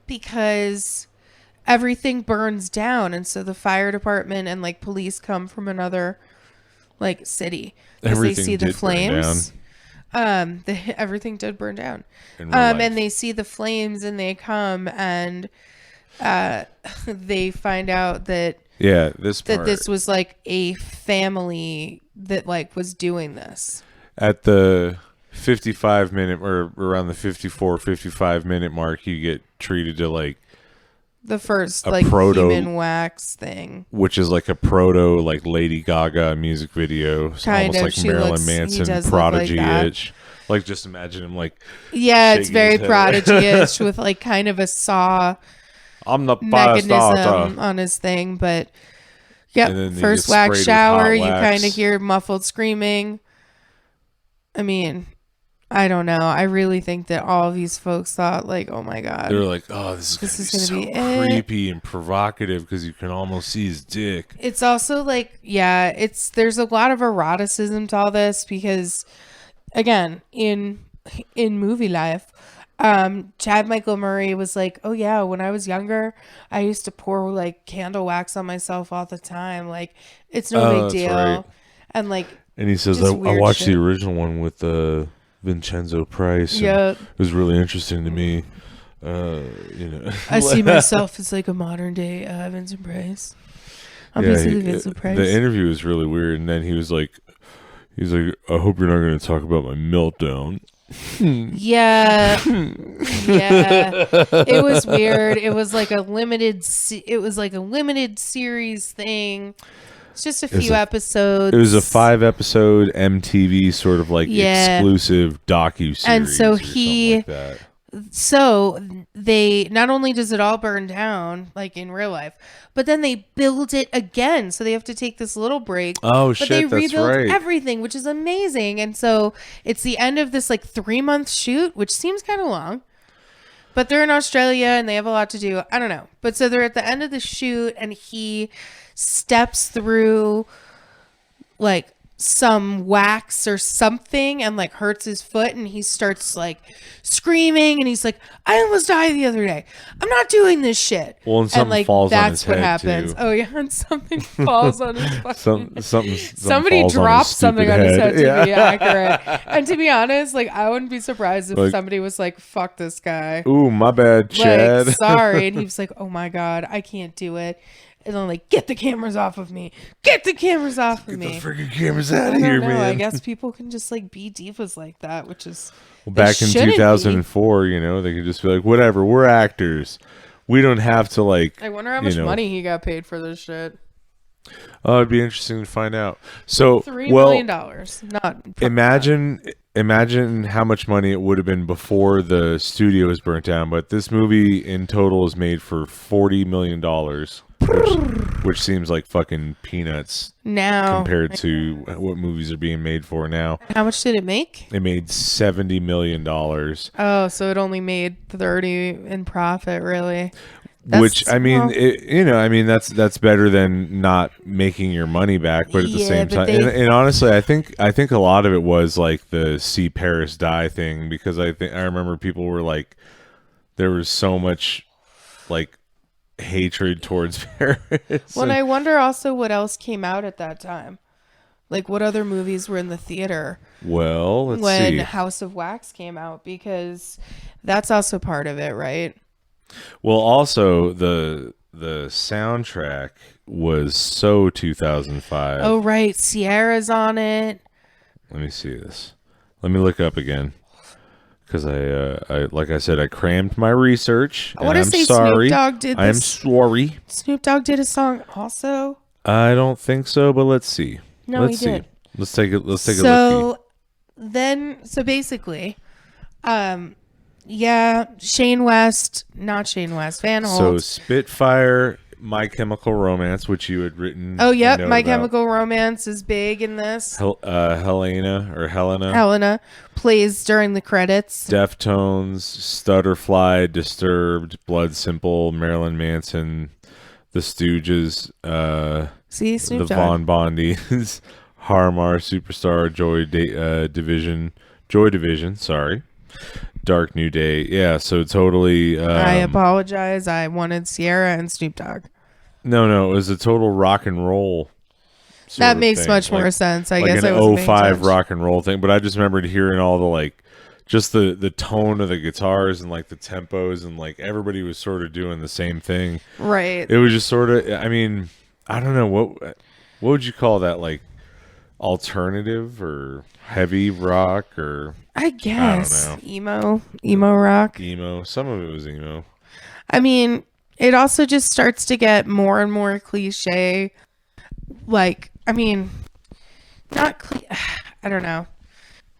because everything burns down, and so the fire department and like police come from another like city because they see the flames. Everything did burn down. And they see the flames and they come and they find out that this was like a family that like was doing this. At the 55 minute or around the 55 minute mark, you get treated to like the first a like proto human wax thing, which is like a proto like Lady Gaga music video, kind almost of. like Marilyn Manson Prodigy-ish. Like just imagine him like it's very Prodigy-ish with like kind of a saw I'm the mechanism on his thing, but first wax shower, you kind of hear muffled screaming. I mean, I don't know. I really think that all of these folks thought like, oh my God. They were like, oh, this is gonna be so creepy and provocative because you can almost see his dick. It's also like, yeah, there's a lot of eroticism to all this because, again, in movie life, Chad Michael Murray was like, oh yeah, when I was younger, I used to pour like candle wax on myself all the time. Like, it's no big deal. Right. And like, and he says, I watched the original one with Vincenzo Price. Yeah, it was really interesting to me. I see myself as like a modern day Vincent Price. Obviously, Vincent Price. The interview was really weird, and then he's like, I hope you're not going to talk about my meltdown. Yeah, yeah. It was weird. It was like a limited. It was like a limited series thing. It's just a few episodes. It was a 5-episode MTV sort of like exclusive docu-series. And so they not only does it all burn down like in real life, but then they build it again. So they have to take this little break. Oh but shit, they that's rebuild right. everything, which is amazing. And so it's the end of this like 3-month shoot, which seems kind of long. But they're in Australia and they have a lot to do. I don't know. But so they're at the end of the shoot and he steps through like some wax or something and like hurts his foot and he starts like screaming and he's like, I almost died the other day. I'm not doing this shit. Well, and something like, falls on his that's what head happens. too. Oh yeah, and something falls on his fucking somebody dropped something on his head to be Yeah. accurate. And to be honest, like I wouldn't be surprised if somebody was like, fuck this guy. Ooh, my bad, Chad. Like, sorry. And he was like, oh my God, I can't do it. And then like, get the cameras off of me. Get the cameras off of me. Get the freaking cameras out of here, man. I guess people can just like be divas like that, which is back in 2004, you know, they could just be like, whatever, we're actors. We don't have to like. I wonder how much money he got paid for this shit. Oh, it'd be interesting to find out. So $3 million. Not imagine how much money it would have been before the studio was burnt down. But this movie in total is made for $40 million. Which seems like fucking peanuts now compared to what movies are being made for now. How much did it make? It made $70 million. Oh, so it only made 30 in profit, really? Which I mean, that's better than not making your money back. But at the same time, and honestly, I think a lot of it was like the see Paris die thing because I remember people were like, there was so much like hatred towards Paris. Well, and I wonder also what else came out at that time. Like what other movies were in the theater? Well, let's see. When House of Wax came out, because that's also part of it, right? Well, also the soundtrack was so 2005. Oh, right. Sierra's on it. Let me see this. Let me look up again. Because I like I said, I crammed my research. I want to say sorry. Snoop Dogg did this. I'm sorry. Snoop Dogg did a song also? I don't think so, but let's see. No, he did. Let's take a look. So basically, yeah, Shane West, not Shane West, Van Holt. So Spitfire, My Chemical Romance, which you had written. Oh, yep. My Chemical Romance is big in this. Helena plays during the credits. Deftones, Stutterfly, Disturbed, Blood Simple, Marilyn Manson, The Stooges, Snoop the Dogg. Von Bondies, Harmar, Superstar, Joy Division, sorry. Dark New Day. Yeah, so totally. I apologize. I wanted Sierra and Snoop Dogg. No, it was a total rock and roll. That makes much more sense. I guess an I was 05 rock and roll thing, but I just remembered hearing all the like, just the tone of the guitars and like the tempos and like everybody was sort of doing the same thing. Right. It was just sort of. I mean, I don't know what would you call that, like alternative or heavy rock or. I guess. I don't know. Emo rock. Emo. Some of it was emo. I mean, it also just starts to get more and more cliche. Like, I mean, not I don't know.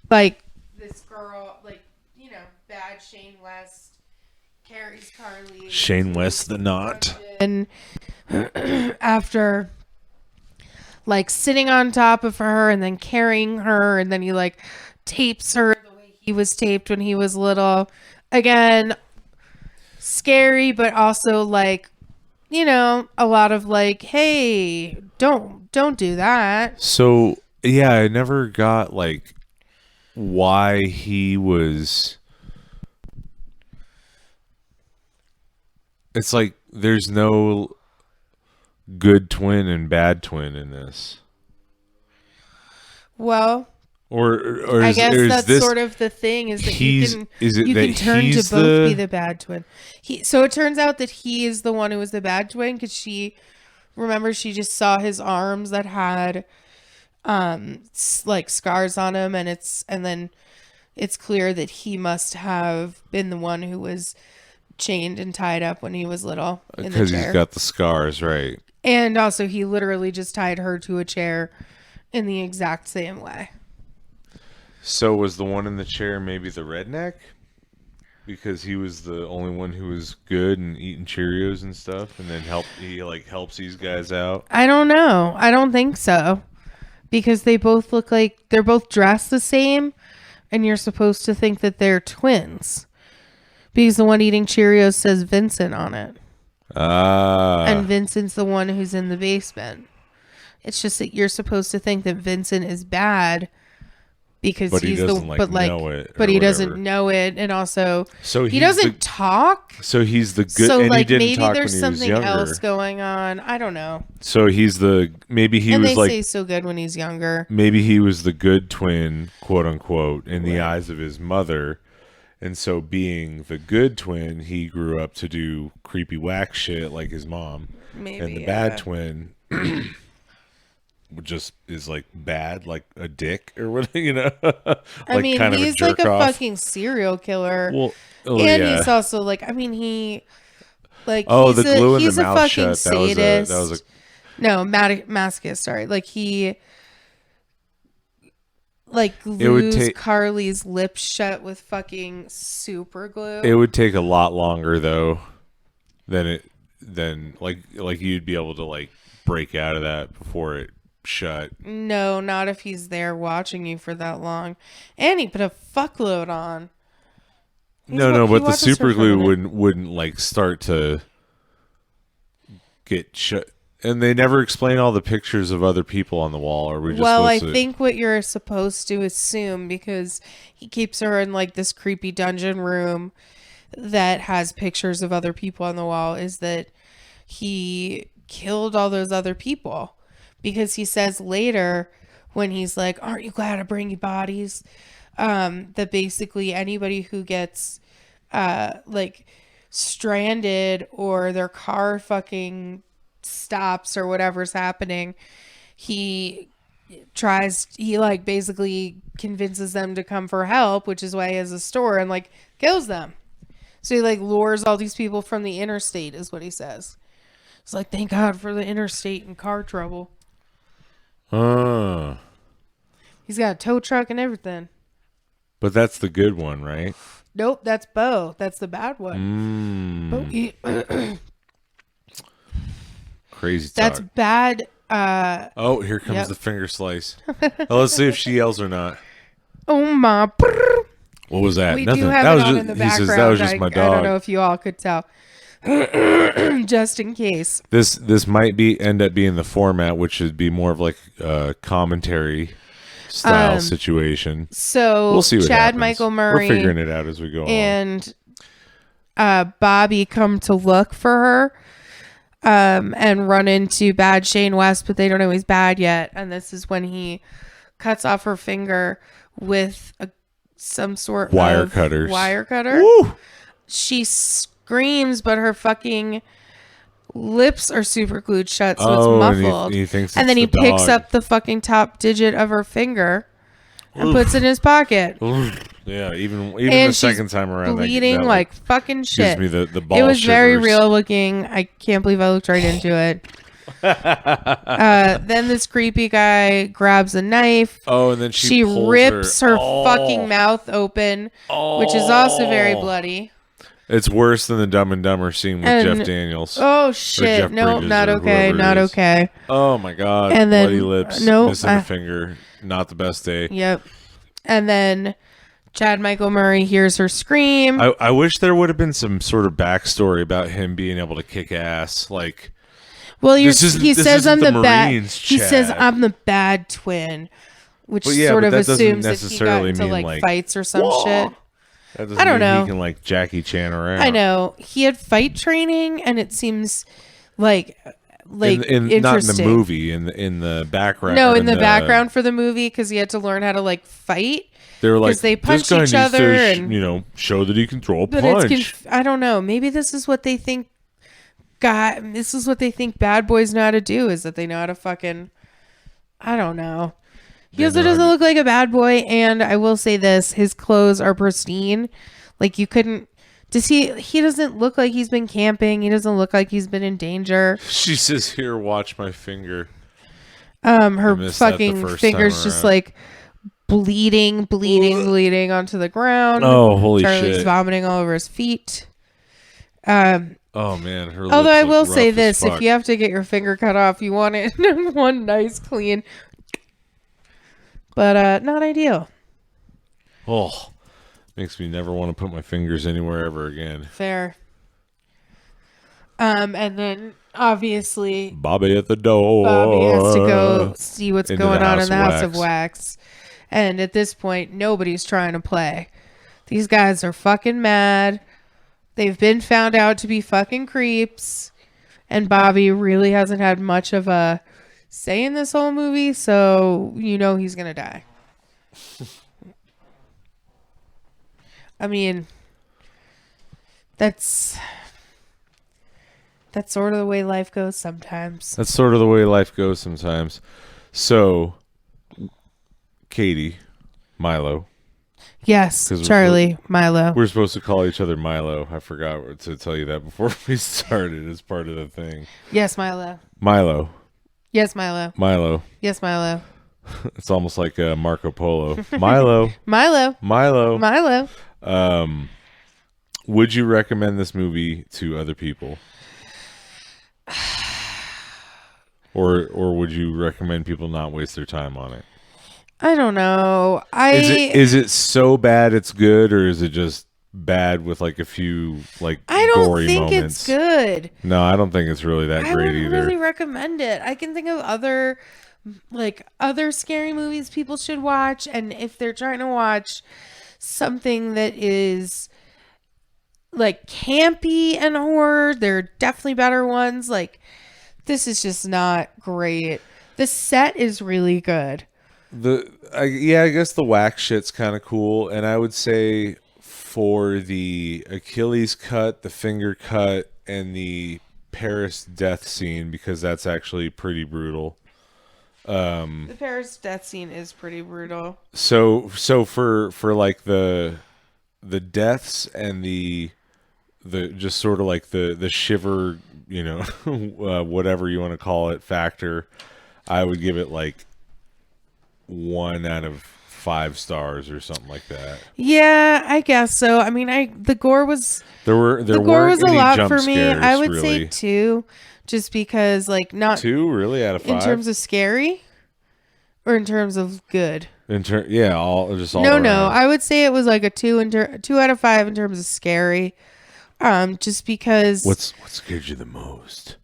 Like, this girl, like, you know, bad Shane West carries Carly. Shane West the Knot. And after, like, sitting on top of her and then carrying her, and then he, like, tapes her the way he was taped when he was little. Again, scary, but also like, a lot of like, hey, don't do that. So yeah, I never got like why he was. It's like there's no good twin and bad twin in this. Well, Or I is, guess or is that's this, sort of the thing is that he's you can is it you that can turn to he's both be the bad twin. So it turns out that he is the one who was the bad twin because she just saw his arms that had like scars on him, and then it's clear that he must have been the one who was chained and tied up when he was little in the because he's chair. got the scars, right? And also he literally just tied her to a chair in the exact same way. So was the one in the chair maybe the redneck? Because he was the only one who was good and eating Cheerios and stuff, and then he helps these guys out. I don't know. I don't think so. Because they both look like they're both dressed the same, and you're supposed to think that they're twins. Because the one eating Cheerios says Vincent on it. And Vincent's the one who's in the basement. It's just that you're supposed to think that Vincent is bad because but he's he doesn't know it. But he doesn't know it, and also so he doesn't talk. So he's the good. So and like he didn't maybe talk there's when he something was younger. else going on. I don't know. So he's the maybe he and was they like say so good when he's younger. maybe he was the good twin, quote unquote, in the eyes of his mother. And so being the good twin, he grew up to do creepy whack shit like his mom. Maybe, and the bad twin just is like bad, like a dick or what, like I mean, kind he's of a like jerk a off. fucking serial killer. Well, and he's also like, I mean, the he's glue in he's the a mouth fucking shut. sadist. That was a no, masochist. Sorry, like he glues Carly's lips shut with fucking super glue. It would take a lot longer though than like you'd be able to like break out of that before it shut. No, not if he's there watching you for that long. And he put a fuckload on. But the super glue wouldn't like start to get shut. And they never explain all the pictures of other people on the wall, or we just I think what you're supposed to assume, because he keeps her in like this creepy dungeon room that has pictures of other people on the wall, is that he killed all those other people. Because he says later when he's like, aren't you glad I bring you bodies? That basically anybody who gets like stranded or their car fucking stops or whatever's happening, he like basically convinces them to come for help, which is why he has a store, and like kills them. So he like lures all these people from the interstate, is what he says. It's like, thank God for the interstate and car trouble. He's got a tow truck and everything. But that's the good one, right? Nope, that's Bo. That's the bad one. Crazy talk. That's bad. Here comes the finger slice. Let's see if she yells or not. Oh my. What was that? We Nothing. do have That it was on just, in the he background. says that was just my dog. I don't know if you all could tell. Just in case. This might end up being the format, which would be more of like a commentary style situation. So we'll see what Chad happens. Michael Murray, we're figuring it out as we go and Bobby come to look for her, and run into bad Shane West, but they don't know he's bad yet. And this is when he cuts off her finger with some sort wire of cutter. Woo! She screams, but her fucking lips are super glued shut, so it's muffled. And he thinks and then he picks dog. up the fucking top digit of her finger and puts it in his pocket. Yeah, even and the second time around, bleeding that like fucking shit. Gives me the ball It was shivers. very real looking. I can't believe I looked right into it. Then this creepy guy grabs a knife. And then she rips her fucking mouth open, which is also very bloody. It's worse than the Dumb and Dumber scene with Jeff Daniels. Oh shit! No, not okay. Not okay. Oh my god! And then bloody lips, missing a finger. Not the best day. Yep. And then Chad Michael Murray hears her scream. I wish there would have been some sort of backstory about him being able to kick ass. Like, well, this he isn't says I'm the bad. Marines, He says Chad. I'm the bad twin, which But yeah, sort but of that doesn't assumes that he necessarily got into mean, like like, fights or some "Whoa." shit. That doesn't I don't mean know. he can like Jackie Chan around. I know he had fight training, and it seems like in interesting. not in the movie, in the background. No, or in the background for the movie because he had to learn how to like fight. They were like, they punch this guy each needs other to, and- show that he can throw a But punch. I don't know. Maybe this is what they think. This is what they think bad boys know how to do. Is that they know how to fucking. I don't know. He also doesn't look like a bad boy, and I will say this: his clothes are pristine. Like you couldn't. Does he? He doesn't look like he's been camping. He doesn't look like he's been in danger. She says, "Here, watch my finger." Her missed that the fucking first fingers time just around. like bleeding onto the ground. Oh, holy Charlie's shit! vomiting all over his feet. Oh man, her. Although lips I look will rough say as this, if fuck. you have to get your finger cut off, you want it in one nice clean. But not ideal. Oh, makes me never want to put my fingers anywhere ever again. Fair. And then obviously Bobby at the door. Bobby has to go see what's Into going the on House in the of House of Wax. Wax. And at this point, nobody's trying to play. These guys are fucking mad. They've been found out to be fucking creeps. And Bobby really hasn't had much of a say in this whole movie, so you know he's going to die. I mean, that's sort of the way life goes sometimes. That's sort of the way life goes sometimes. So, Katie, Milo. Yes, 'Cause Charlie, Milo. We're supposed to call each other Milo. I forgot to tell you that before we started as part of the thing. Yes, Milo. Milo. Yes, Milo. Milo. Yes, Milo. It's almost like Marco Polo. Milo. Milo. Milo. Milo. Would you recommend this movie to other people? Or would you recommend people not waste their time on it? I don't know. Is it so bad it's good, or is it just bad with like a few like I don't gory think moments? it's good. No, I don't think it's really that I great wouldn't either. really recommend it. I can think of other scary movies people should watch, and if they're trying to watch something that is like campy and horror, there are definitely better ones. Like this is just not great. The set is really good. I guess the wax shit's kind of cool, and I would say for the Achilles cut, the finger cut, and the Paris death scene, because that's actually pretty brutal. The Paris death scene is pretty brutal. So for like the deaths and the just sort of like the shiver, whatever you want to call it, factor, I would give it like 1 out of 5 stars or something like that. Yeah, I guess so. I mean, the gore was The gore was a lot for me. Scares, I would really. say 2, just because like not 2 really out of 5 in terms of scary or in terms of good. all No, around. I would say it was like a 2 out of 5 in terms of scary. Just because What scared you the most?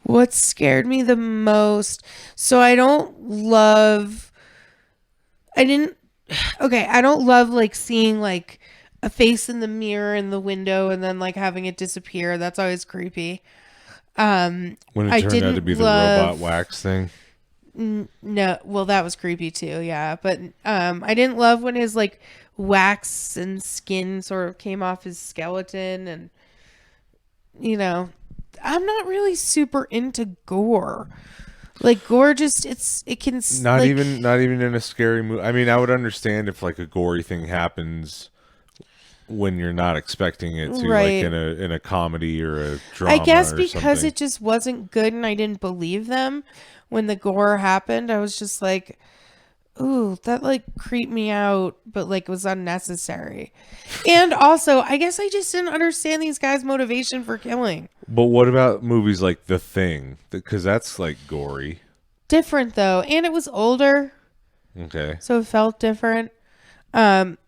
what scared me the most. So I don't love like seeing like a face in the mirror in the window and then like having it disappear. That's always creepy. When it I turned out didn't to be the love- robot wax thing. No, well that was creepy too, yeah. But I didn't love when his like wax and skin sort of came off his skeleton, and I'm not really super into gore. Like gore just it can Not like, even in a scary movie. I mean, I would understand if like a gory thing happens when you're not expecting it to, Right. like in a comedy or a drama. I guess or because something. it just wasn't good and I didn't believe them when the gore happened. I was just like, ooh, that like creeped me out, but like was unnecessary. And also, I guess I just didn't understand these guys' motivation for killing. But what about movies like The Thing? Because that's like gory. Different though, and it was older. Okay. So it felt different. Um,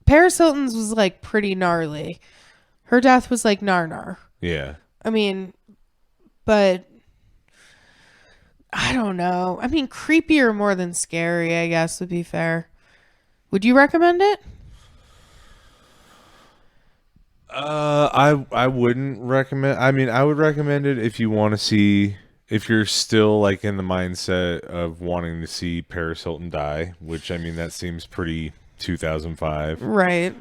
Paris Hilton's was like pretty gnarly. Her death was like nar. Yeah. I mean, but I don't know. I mean, creepier more than scary, I guess, would be fair. Would you recommend it? I wouldn't recommend. I mean, I would recommend it if you want to see, if you're still like in the mindset of wanting to see Paris Hilton die, which I mean that seems pretty 2005. Right.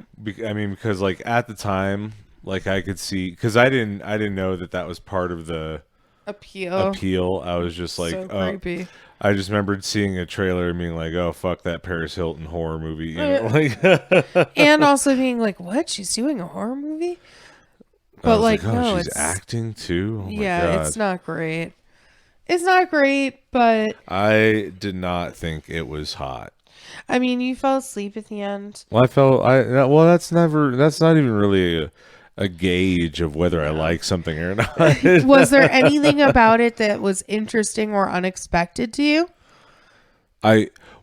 I mean, because like at the time, like I could see, because I didn't know that that was part of the appeal. I was just like, So oh, creepy. I just remembered seeing a trailer and being like, oh fuck that Paris Hilton horror movie, you know, like. And also being like, what? She's doing a horror movie? I But was like, oh, no, she's it's acting too. Oh my yeah, God. it's not great. It's not great, but I did not think it was hot. I mean, you fell asleep at the end. Well, well, that's not even really a gauge of whether I like something or not. Was there anything about it that was interesting or unexpected to you?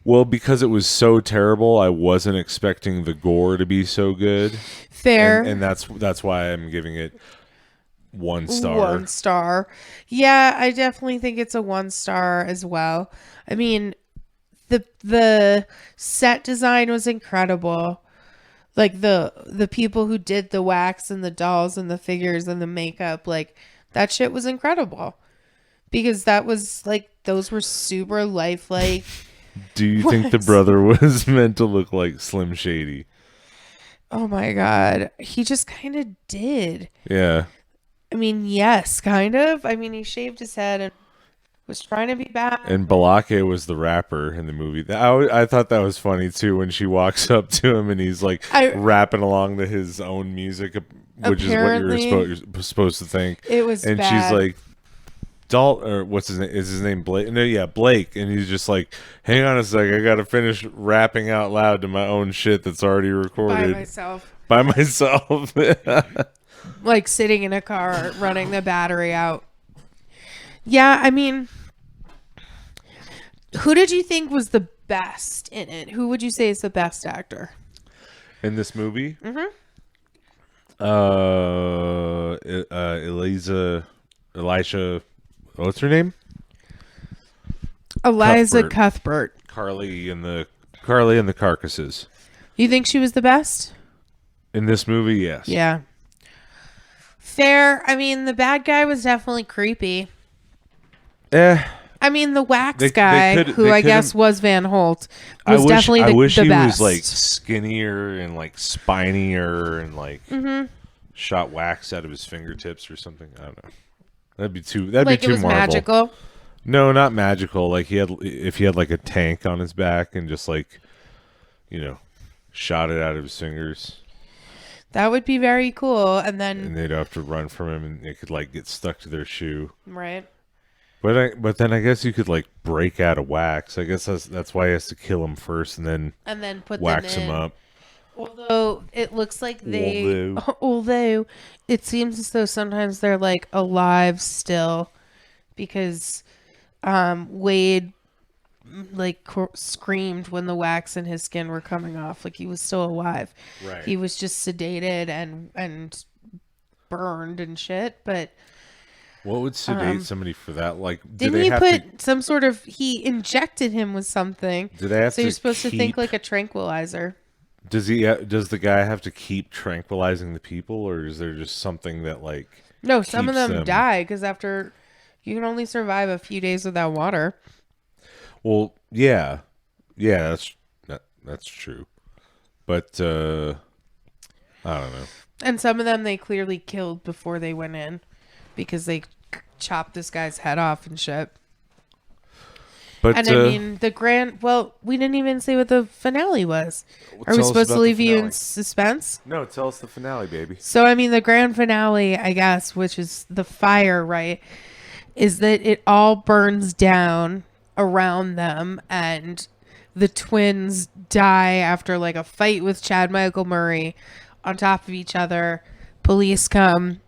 Well, because it was so terrible, I wasn't expecting the gore to be so good. Fair. And that's why I'm giving it 1 star. 1 star. Yeah, I definitely think it's a 1 star as well. I mean, the set design was incredible. Like the people who did the wax and the dolls and the figures and the makeup, like that shit was incredible. Because that was like those were super lifelike. Do you think the brother was meant to look like Slim Shady? Oh my God. He just kind of did. Yeah. I mean, yes, kind of. I mean, he shaved his head and was trying to be bad. And Balake was the rapper in the movie. I thought that was funny too when she walks up to him and he's like rapping along to his own music, which is what you're supposed to think. It was and bad. She's like, or what's his name? Is his name Blake? No, yeah, Blake. And he's just like, hang on a sec, I gotta finish rapping out loud to my own shit that's already recorded. By myself. Like sitting in a car, running the battery out. Yeah, I mean, who did you think was the best in it? Who would you say is the best actor? In this movie? Mm-hmm. Elisha, what's her name? Eliza Cuthbert. Carly and the Carcasses. You think she was the best? In this movie, yes. Yeah. Fair. I mean, the bad guy was definitely creepy. I mean, the wax guy, who I guess was Van Holt, was definitely the best. I wish he was like skinnier and like spinier and like shot wax out of his fingertips or something. I don't know. That'd be too. That'd be too Marvel. Magical. No, not magical. Like if he had like a tank on his back and just like, shot it out of his fingers. That would be very cool. And they'd have to run from him, and it could like get stuck to their shoe. Right. But then I guess you could like break out of wax. I guess that's why he has to kill him first, and then put wax them in. him up. Although it looks like although it seems as though sometimes they're like alive still, because Wade like screamed when the wax and his skin were coming off, like he was still alive. Right. He was just sedated and burned and shit, but. What would sedate somebody for that? Like, didn't he put some sort of? He injected him with something. Do they have so you're supposed to think like a tranquilizer. Does the guy have to keep tranquilizing the people, or is there just something that like? No, some of them die because after you can only survive a few days without water. Well, yeah, that's true, but I don't know. And some of them they clearly killed before they went in, because they chopped this guy's head off and shit. But and I mean, we didn't even say what the finale was. Are we supposed to leave you in suspense? No, tell us the finale, baby. So, I mean, the grand finale, I guess, which is the fire, right, is that it all burns down around them and the twins die after like a fight with Chad Michael Murray on top of each other. Police come.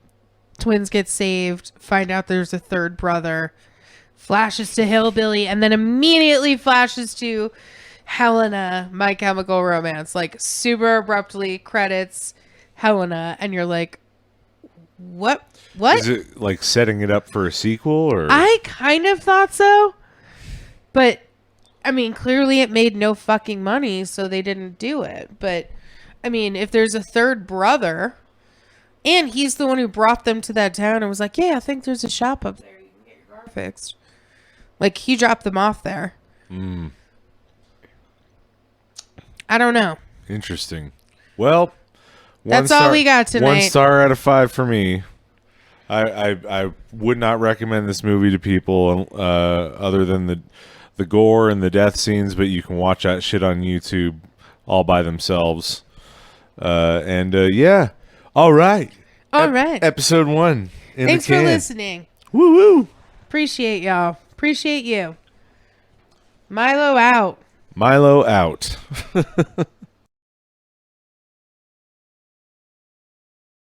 Twins get saved, find out there's a third brother. flashes to Hillbilly, and then immediately flashes to Helena, My Chemical Romance. Like, super abruptly credits Helena, and you're like, what? Is it like setting it up for a sequel, or? I kind of thought so, but I mean, clearly it made no fucking money, so they didn't do it. But I mean, if there's a third brother, and he's the one who brought them to that town and was like, yeah, I think there's a shop up there. You can get your car fixed. Like, he dropped them off there. I don't know. Interesting. Well, that's all we got tonight. 1 star out of 5 for me. I would not recommend this movie to people other than the gore and the death scenes, but you can watch that shit on YouTube all by themselves. Yeah. All right. All right. Episode 1. Thanks for listening. Woo woo. Appreciate y'all. Appreciate you. Milo out. Milo out.